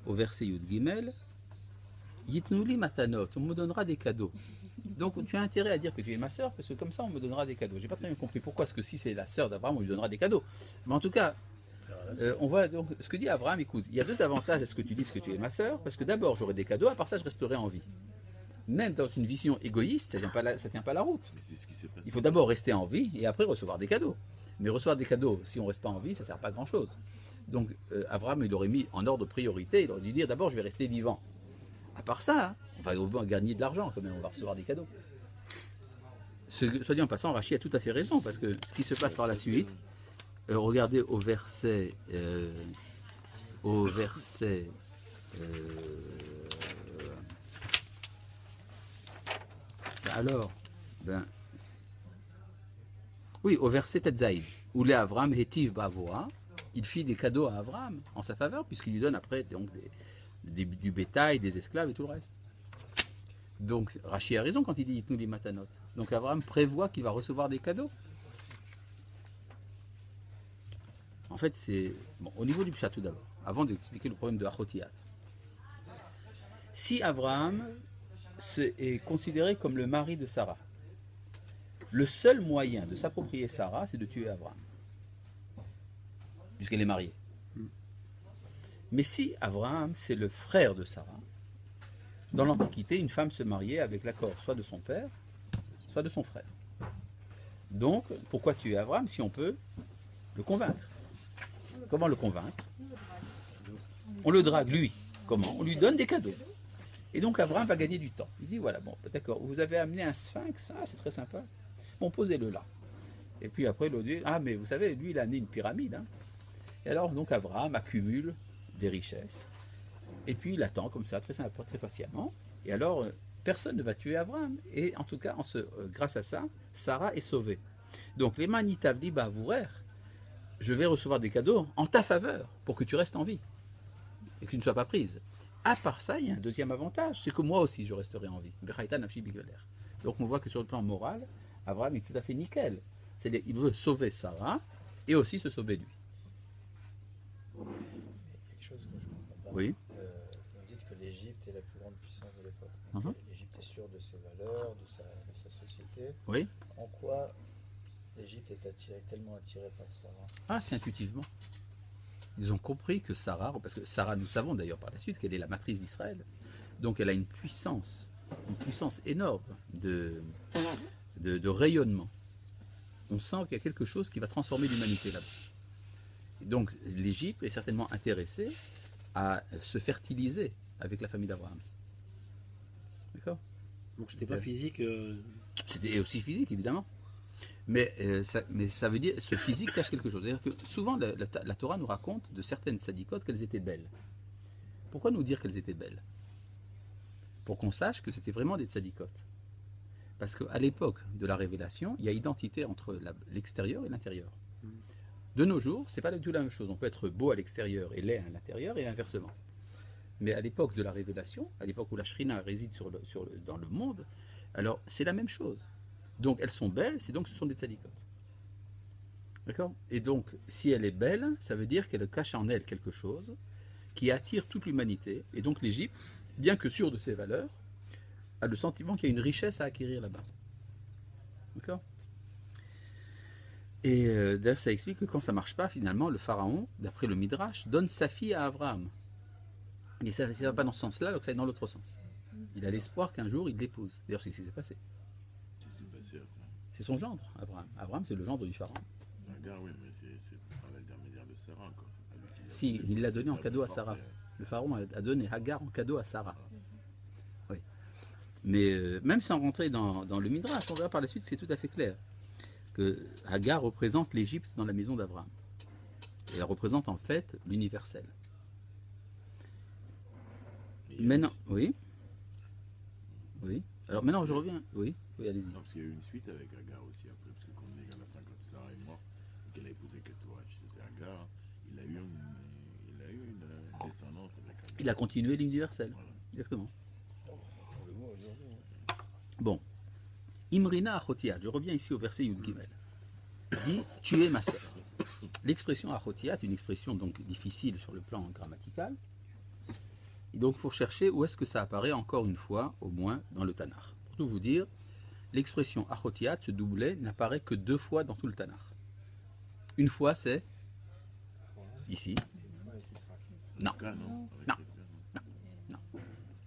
au verset Yud Gimel, Yitnuli matanot, on me donnera des cadeaux. Donc tu as intérêt à dire que tu es ma sœur, parce que comme ça on me donnera des cadeaux. J'ai pas très bien compris pourquoi, parce que si c'est la sœur d'Abraham, on lui donnera des cadeaux. Mais en tout cas, on voit donc ce que dit Abraham, écoute, il y a deux avantages à ce que tu dises que tu es ma sœur, parce que d'abord j'aurai des cadeaux, à part ça je resterai en vie. Même dans une vision égoïste, ça tient pas la route. Mais c'est ce qui s'est passé. Il faut d'abord rester en vie et après recevoir des cadeaux. Mais recevoir des cadeaux, si on reste pas en vie, ça sert pas à grand chose. Donc Abraham, il aurait mis en ordre de priorité, il aurait dû dire d'abord je vais rester vivant. À part ça, hein, on va au moins gagner de l'argent quand même, on va recevoir des cadeaux. Soit dit en passant, Rachi a tout à fait raison, parce que ce qui se passe par la suite, regardez au verset alors, Oui, au verset Tetzaïd, où les Avram Hétiv Bavoa, il fit des cadeaux à Avram en sa faveur, puisqu'il lui donne après donc, du bétail, des esclaves et tout le reste. Donc Rachi a raison quand il dit Itnu li matanot. Donc Avram prévoit qu'il va recevoir des cadeaux. En fait, c'est. Bon, au niveau du Pshat tout d'abord, avant d'expliquer le problème de Achotiat. Si Abraham est considéré comme le mari de Sarah, le seul moyen de s'approprier Sarah, c'est de tuer Abraham, puisqu'elle est mariée. Mais si Abraham, c'est le frère de Sarah, dans l'Antiquité, une femme se mariait avec l'accord soit de son père, soit de son frère. Donc, pourquoi tuer Abraham si on peut le convaincre? Comment le convaincre? On le drague, lui. Comment? On lui donne des cadeaux. Et donc Abraham va gagner du temps. Il dit voilà, bon, d'accord, vous avez amené un sphinx, ah, c'est très sympa. Bon, posez-le là. Et puis après, l'autre dit, ah, mais vous savez, lui, il a amené une pyramide. Hein. Et alors, donc Abraham accumule des richesses. Et puis il attend comme ça, très sympa, très patiemment. Et alors, personne ne va tuer Abraham. Et en tout cas, grâce à ça, Sarah est sauvée. Donc, les manitavli bavourer, je vais recevoir des cadeaux en ta faveur pour que tu restes en vie et que tu ne sois pas prise. À part ça, il y a un deuxième avantage, c'est que moi aussi je resterai en vie. Donc on voit que sur le plan moral, Abraham est tout à fait nickel. C'est-à-dire qu'il veut sauver Sarah et aussi se sauver lui. Il y a quelque chose que je ne comprends pas. Oui. Vous dites que l'Égypte est la plus grande puissance de l'époque. L'Égypte est sûre de ses valeurs, de sa société. Oui. En quoi l'Égypte est tellement attirée par Sarah? Ah, c'est intuitivement. Ils ont compris que Sarah, parce que Sarah, nous savons d'ailleurs par la suite qu'elle est la matrice d'Israël, donc elle a une puissance énorme de rayonnement. On sent qu'il y a quelque chose qui va transformer l'humanité là-bas. Et donc l'Égypte est certainement intéressée à se fertiliser avec la famille d'Abraham. D'accord? Donc c'était pas physique. C'était aussi physique, évidemment. Mais ça veut dire, ce physique cache quelque chose. C'est-à-dire que souvent, la Torah nous raconte de certaines tzadikot qu'elles étaient belles. Pourquoi nous dire qu'elles étaient belles? Pour qu'on sache que c'était vraiment des tzadikot. Parce qu'à l'époque de la révélation, il y a identité entre l'extérieur et l'intérieur. De nos jours, c'est pas du tout la même chose. On peut être beau à l'extérieur et laid à l'intérieur et inversement. Mais à l'époque de la révélation, à l'époque où la Shrina réside dans le monde, alors c'est la même chose. Donc elles sont belles, donc ce sont des tzadikot. D'accord? Et donc, si elle est belle, ça veut dire qu'elle cache en elle quelque chose qui attire toute l'humanité. Et donc l'Égypte, bien que sûre de ses valeurs, a le sentiment qu'il y a une richesse à acquérir là-bas. D'accord? Et d'ailleurs, ça explique que quand ça ne marche pas, finalement, le pharaon, d'après le Midrash, donne sa fille à Abraham. Et ça ne va pas dans ce sens-là, donc ça va dans l'autre sens. Il a l'espoir qu'un jour, il l'épouse. D'ailleurs, c'est ce qui s'est passé. C'est son gendre, Abraham. Abraham, c'est le gendre du pharaon. Agar, oui, mais c'est par l'intermédiaire de Sarah. Quoi. Pas lui qui si, il l'a donné en cadeau à Sarah. Le pharaon a donné Hagar en cadeau à Sarah. Oui. Mais même sans rentrer dans le Midrash, on verra par la suite, c'est tout à fait clair que Hagar représente l'Égypte dans la maison d'Abraham. Et elle représente en fait l'universel. Maintenant, oui. Oui. Alors maintenant, je reviens. Oui, allez-y. Non, parce qu'il y a eu une suite avec Agar aussi après, parce que comme on dit à la fin, quand Sarah est morte, et qu'elle a épousé Ketura, c'était Agar, il a eu une descendance avec Agar. Il a continué l'universel. Voilà. Exactement. Bon. Imrina Achotiat, je reviens ici au verset Yud Gimel. Dit tu es ma sœur. L'expression Achotiat, une expression donc difficile sur le plan grammatical. Et donc, pour chercher où est-ce que ça apparaît encore une fois, au moins dans le Tanakh. Pour tout vous dire, l'expression Achotiat, ce doublet, n'apparaît que 2 fois dans tout le Tanakh. Une fois, c'est ici. Non. Non.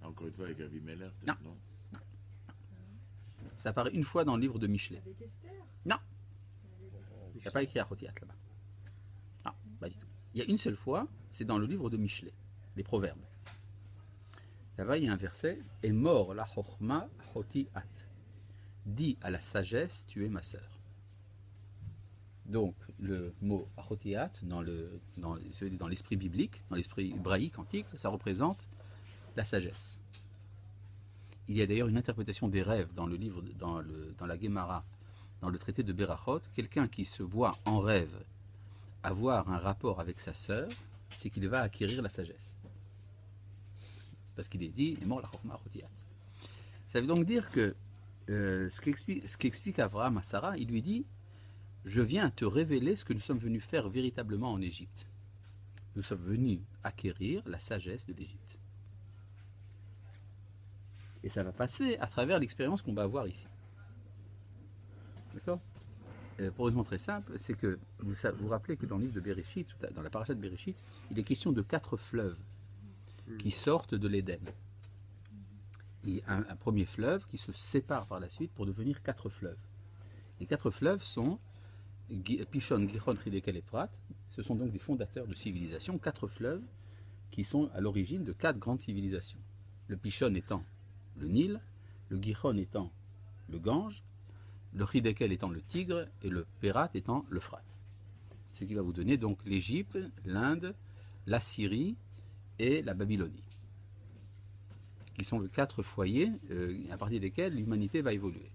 Encore une fois, avec Avimelech, non. Ça apparaît une fois dans le livre de Michelet. Non. Il n'y a pas écrit Achotiat là-bas. Non, pas du tout. Il y a une seule fois, c'est dans le livre de Michelet, les Proverbes. Là-bas, il y a un verset, « Et mort la chokhma chotiat » dis à la sagesse, tu es ma sœur. Donc, le mot chotiat, dans l'esprit biblique, dans l'esprit hébraïque antique, ça représente la sagesse. Il y a d'ailleurs une interprétation des rêves dans le livre, dans la Gemara dans le traité de Berachot, quelqu'un qui se voit en rêve avoir un rapport avec sa sœur, c'est qu'il va acquérir la sagesse. Parce qu'il est dit, et mort la chokma rotiyat. Ça veut donc dire que ce qu'explique Abraham à Sarah, il lui dit, je viens te révéler ce que nous sommes venus faire véritablement en Égypte. Nous sommes venus acquérir la sagesse de l'Égypte. Et ça va passer à travers l'expérience qu'on va avoir ici. D'accord? Pour une raison très simple, c'est que vous vous rappelez que dans le livre de Bereshit, dans la paracha de Bereshit, il est question de 4 fleuves qui sortent de l'Éden. Et un premier fleuve qui se sépare par la suite pour devenir 4 fleuves. Les 4 fleuves sont Pishon, Gihon, Hidekel et Prat. Ce sont donc des fondateurs de civilisations, 4 fleuves qui sont à l'origine de 4 grandes civilisations. Le Pishon étant le Nil, le Gihon étant le Gange, le Hidekel étant le Tigre et le Pérat étant l'Euphrate. Ce qui va vous donner donc l'Égypte, l'Inde, la Syrie et la Babylonie, qui sont les 4 foyers à partir desquels l'humanité va évoluer.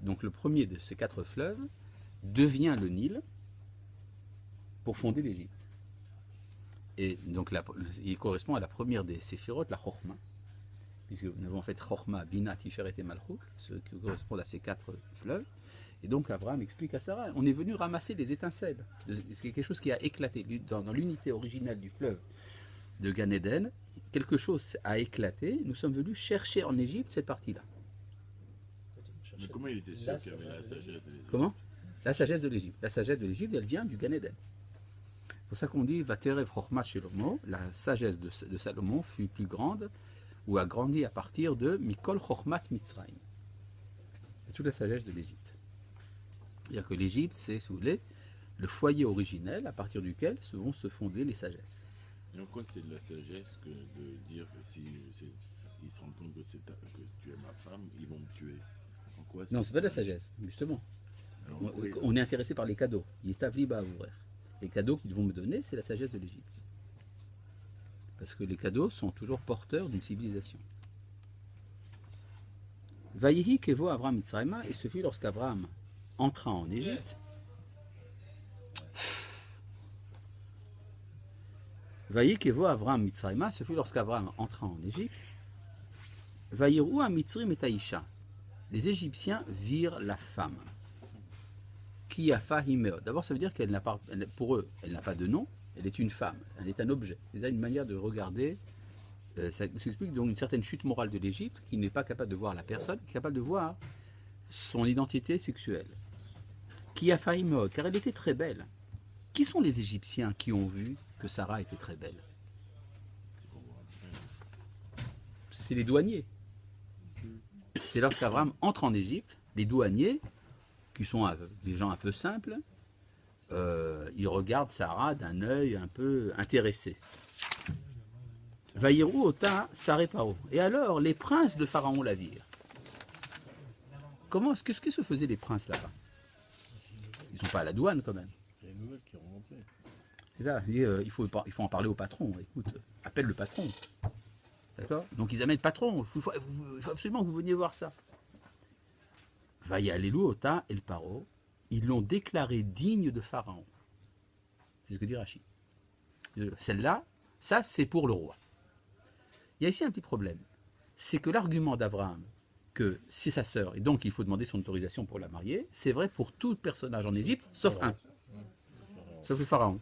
Donc le premier de ces 4 fleuves devient le Nil pour fonder l'Égypte. Et donc il correspond à la première des séphirotes, la Chokhma, puisque nous avons en fait Chokhma, Bina, Tiferet et Malchut, ceux qui correspondent à ces 4 fleuves. Et donc Abraham explique à Sarah, on est venu ramasser des étincelles. C'est quelque chose qui a éclaté dans l'unité originelle du fleuve de Gan Eden. Quelque chose a éclaté. Nous sommes venus chercher en Égypte cette partie-là. Mais comment il était sûr qu'il y avait la sagesse de l'Égypte? Comment? La sagesse de l'Égypte. La sagesse de l'Égypte, elle vient du Gan Eden. C'est pour ça qu'on dit Vaterev Chokhma Shlomo, la sagesse de Salomon fut plus grande ou a grandi à partir de Mikol Chokhmat Mitzrayim. C'est toute la sagesse de l'Égypte. C'est-à-dire que l'Égypte, c'est, si vous voulez, le foyer originel à partir duquel vont se fonder les sagesses. Et en quoi c'est de la sagesse que de dire que si ils se rendent compte que tu es ma femme, ils vont me tuer? En quoi Non, c'est pas de la sagesse, justement. Alors, On est intéressé par les cadeaux. Il est à ouvrir. Les cadeaux qu'ils vont me donner, c'est la sagesse de l'Égypte. Parce que les cadeaux sont toujours porteurs d'une civilisation. Vayihi kevo Avram Mitzrayma, et ce fut lorsqu'Abraham entra en Égypte. Vayihi kevo Avram Mitzrayma, ce fut lorsqu'Abraham entra en Égypte. Vayiru à Mitzrim et Taïcha. Les Égyptiens virent la femme. Qui a fahimeot. D'abord, ça veut dire qu'elle n'a pas, pour eux, elle n'a pas de nom. Elle est une femme, elle est un objet. C'est une manière de regarder. Ça explique donc une certaine chute morale de l'Égypte qui n'est pas capable de voir la personne, qui est capable de voir son identité sexuelle. Qui a failli mode, car elle était très belle. Qui sont les Égyptiens qui ont vu que Sarah était très belle? C'est les douaniers. C'est lorsqu'Abraham entre en Égypte, les douaniers, qui sont des gens un peu simples, ils regardent Sarah d'un œil un peu intéressé. Vaïrou ota saré paro. Et alors, les princes de Pharaon la virent. Qu'est-ce que se faisaient les princes là-bas? Ils ne sont pas à la douane quand même. Il y a une nouvelle qui est remontée. C'est ça, il faut en parler au patron. Écoute, appelle le patron. D'accord? Donc ils amènent le patron. Il faut absolument que vous veniez voir ça. Vaïalelu ota el paro. Ils l'ont déclaré digne de Pharaon. C'est ce que dit Rachid. Celle-là, ça c'est pour le roi. Il y a ici un petit problème. C'est que l'argument d'Abraham, que c'est sa sœur, et donc il faut demander son autorisation pour la marier, c'est vrai pour tout personnage en Égypte, sauf un. Sauf le Pharaon.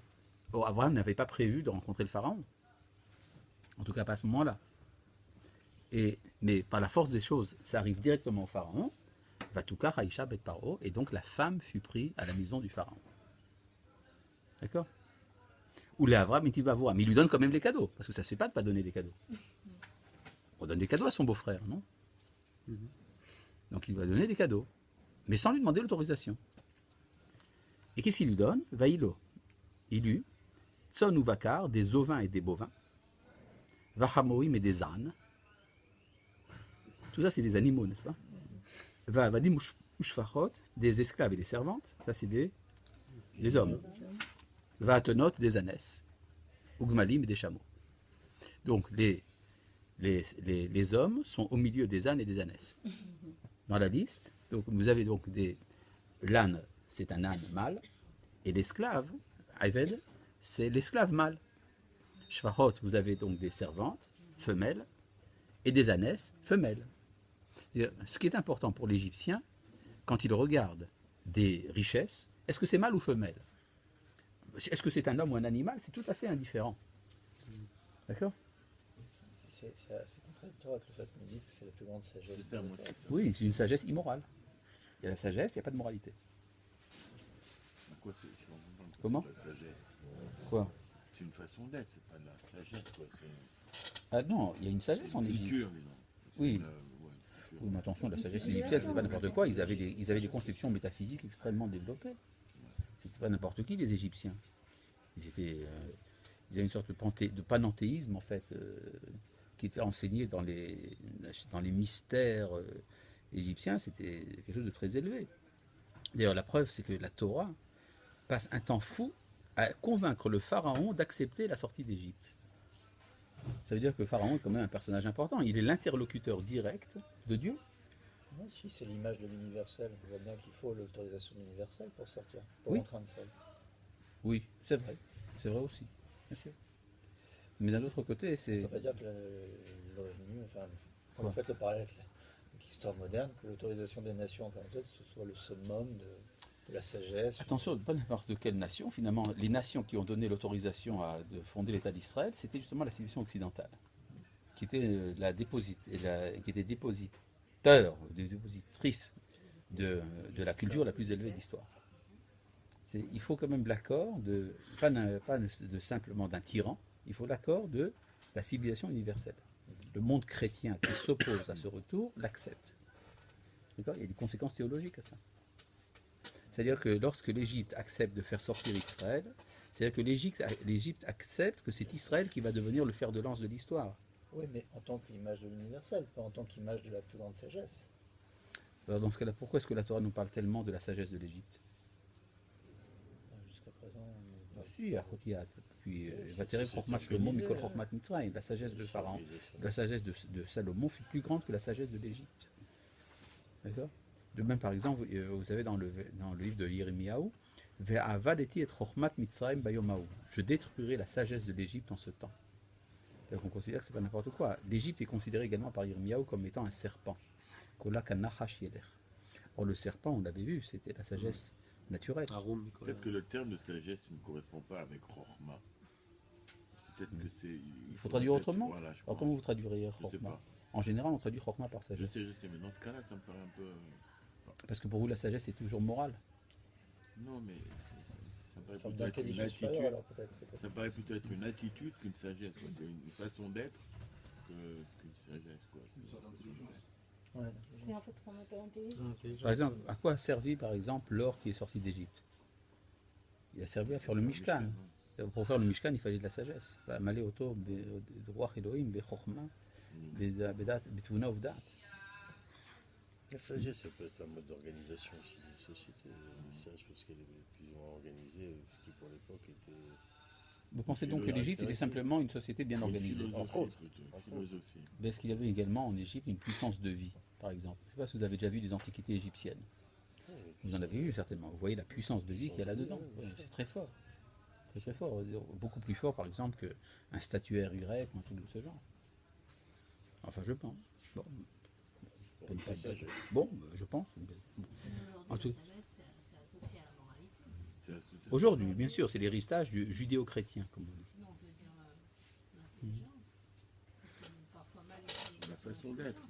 Or, Abraham n'avait pas prévu de rencontrer le Pharaon. En tout cas, pas à ce moment-là. Mais par la force des choses, ça arrive directement au Pharaon. Vatuka Haïcha Bet Paro, et donc la femme fut prise à la maison du Pharaon. D'accord? Ou les Avram, mais il lui donne quand même les cadeaux, parce que ça ne se fait pas de ne pas donner des cadeaux. On donne des cadeaux à son beau-frère, non? Donc il va donner des cadeaux, mais sans lui demander l'autorisation. Et qu'est-ce qu'il lui donne? Vaïlo. Il eut Tson ou Vakar, des ovins et des bovins, Vachamoïm et des ânes. Tout ça, c'est des animaux, n'est-ce pas? Vadim Ushfachot, des esclaves et des servantes. Ça, c'est des hommes. Vatenot, des ânesses. Ugmalim et des chameaux. Donc, les hommes sont au milieu des ânes et des ânesses. Dans la liste, donc, vous avez donc des l'âne, c'est un âne mâle, et l'esclave, Aved, c'est l'esclave mâle. Shvachot, vous avez donc des servantes femelles et des ânesses femelles. C'est-à-dire, ce qui est important pour l'Égyptien, quand il regarde des richesses, est-ce que c'est mâle ou femelle? Est-ce que c'est un homme ou un animal? C'est tout à fait indifférent. D'accord? C'est assez contradictoire avec le fait que vous dites que c'est la plus grande sagesse. C'est ça, moi, c'est ça. Oui, c'est une sagesse immorale. Il y a la sagesse, il n'y a pas de moralité. Quoi, c'est, je comprends pas pourquoi Comment? c'est de la sagesse. Quoi? C'est une façon d'être, c'est pas de la sagesse, quoi. Ah non, il y a une C'est sagesse en une Égypte. culture, disons. C'est Oui. une, ouais, une culture. Oui, mais attention, la Une sagesse civilisation. égyptienne, c'est pas n'importe quoi. Ils avaient des conceptions métaphysiques extrêmement développées. C'était pas n'importe qui, les Égyptiens. Ils avaient une sorte de panenthéisme, en fait, qui était enseigné dans les mystères égyptiens. C'était quelque chose de très élevé. D'ailleurs, la preuve, c'est que la Torah passe un temps fou à convaincre le pharaon d'accepter la sortie d'Égypte. Ça veut dire que le pharaon est quand même un personnage important. Il est l'interlocuteur direct de Dieu. Non, si, c'est l'image de l'universel. On voit bien qu'il faut l'autorisation de l'universel pour sortir, pour Oui. rentrer en Israël. Oui, c'est vrai. C'est vrai aussi, bien sûr. Mais d'un autre côté, On ne c'est... peut pas dire que l'ONU, enfin, quand Quoi? vous faites le parallèle avec l'histoire moderne, que l'autorisation des nations en 47, ce soit le summum de la sagesse. Attention, pas n'importe quelle nation. Finalement, les nations qui ont donné l'autorisation de fonder l'État d'Israël, c'était justement la civilisation occidentale, qui était qui était dépositrice de la culture la plus élevée de l'histoire. Il faut quand même l'accord pas de simplement d'un tyran, il faut l'accord de la civilisation universelle. Le monde chrétien qui s'oppose à ce retour l'accepte. D'accord? Il y a des conséquences théologiques à ça. C'est-à-dire que lorsque l'Égypte accepte de faire sortir Israël, c'est-à-dire que l'Égypte accepte que c'est Israël qui va devenir le fer de lance de l'histoire. Oui, mais en tant qu'image de l'universel, pas en tant qu'image de la plus grande sagesse. Alors dans ce cas-là, pourquoi est-ce que la Torah nous parle tellement de la sagesse de l'Égypte? Jusqu'à présent, Si, puis Vaterek Chokhmat Shlomo Mikol Chokhmat Mitzrayim, la sagesse de Pharaon, la sagesse de Salomon fut plus grande que la sagesse de l'Égypte. D'accord? De même, par exemple, vous avez dans le livre de Yirmiyahu, Ve'avadeti et Chokhmat Mitzrayim bayomahu. Je détruirai la sagesse de l'Égypte en ce temps. C'est-à-dire qu'on considère que c'est pas n'importe quoi. L'Égypte est considérée également par Yirmiyahu comme étant un serpent. Or, le serpent, on l'avait vu, c'était la sagesse naturelle. Arum, quoi. Peut-être que le terme de sagesse ne correspond pas avec Rochma. Peut-être que c'est. Il faut traduire autrement. Voilà, je Alors, crois. comment vous traduiriez Je sais Chokhmah? pas. En général, on traduit Chokhmah par sagesse. Je sais, mais dans ce cas-là, ça me paraît un peu. Parce que pour vous, la sagesse, c'est toujours morale. Non, mais ça me paraît forme plutôt être une d'intelligence supérieure, attitude. alors peut-être. Ça me paraît plutôt être une attitude qu'une sagesse. Quoi. C'est une façon d'être qu'une sagesse. Quoi. Ouais. C'est en fait ce qu'on appelle intelligence. Par exemple, à quoi a servi, par exemple, l'or qui est sorti d'Égypte? Il a servi à faire le Mishkan. Pour faire le Mishkan, il fallait de la sagesse. Maléoto, Roi Elohim, Chokhmah, Betvuna Uvdat. La sagesse, ça peut être un mode d'organisation aussi d'une société sage, parce qu'elle est plus ou moins organisée, ce qui pour l'époque était. Vous pensez donc que l'Égypte était simplement une société bien organisée? Entre autres. Philosophie. Mais est-ce qu'il y avait également en Égypte une puissance de vie, par exemple? Je ne sais pas si vous avez déjà vu des antiquités égyptiennes. Vous en avez vu certainement. Vous voyez la puissance de vie qu'il y a là-dedans. Oui, c'est très fort. Très très fort. Beaucoup plus fort, par exemple, qu'un statuaire grec ou un truc de ce genre. Enfin, je pense. Bon, bon je pense. En tout- C'est associé à la moralité. Aujourd'hui, bien sûr, c'est l'héritage du judéo-chrétien, comme on dit. Sinon, on peut dire l'intelligence. Parfois mal utilisée. La façon d'être.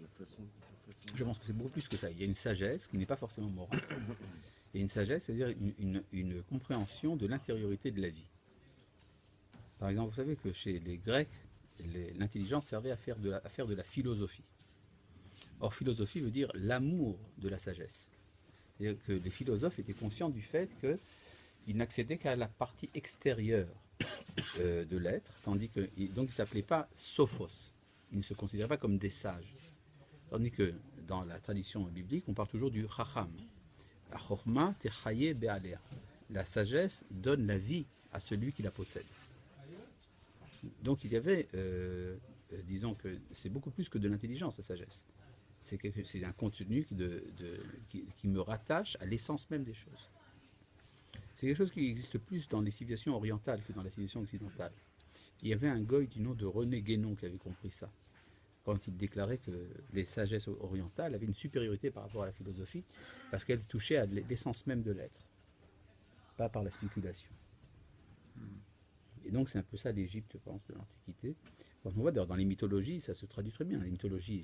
Je pense que c'est beaucoup plus que ça. Il y a une sagesse qui n'est pas forcément morale. Il y a une sagesse, c'est-à-dire une compréhension de l'intériorité de la vie. Par exemple, vous savez que chez les Grecs, l'intelligence servait à faire de la philosophie. Or, philosophie veut dire l'amour de la sagesse. C'est-à-dire que les philosophes étaient conscients du fait qu'ils n'accédaient qu'à la partie extérieure de l'être, tandis que donc ils ne s'appelaient pas sophos. Ils ne se considéraient pas comme des sages. Tandis que dans la tradition biblique, on parle toujours du chacham. La chokhmah techaye be'alea. La sagesse donne la vie à celui qui la possède. Donc il y avait, disons que c'est beaucoup plus que de l'intelligence, la sagesse. c'est un contenu qui me rattache à l'essence même des choses. C'est quelque chose qui existe plus dans les civilisations orientales que dans la civilisation occidentale. Il y avait un goy du nom de René Guénon qui avait compris ça, quand il déclarait que les sagesses orientales avaient une supériorité par rapport à la philosophie, parce qu'elles touchaient à l'essence même de l'être, pas par la spéculation. Et donc c'est un peu ça l'Égypte, je pense, de l'Antiquité. Quand on voit d'ailleurs dans les mythologies, ça se traduit très bien. Les mythologies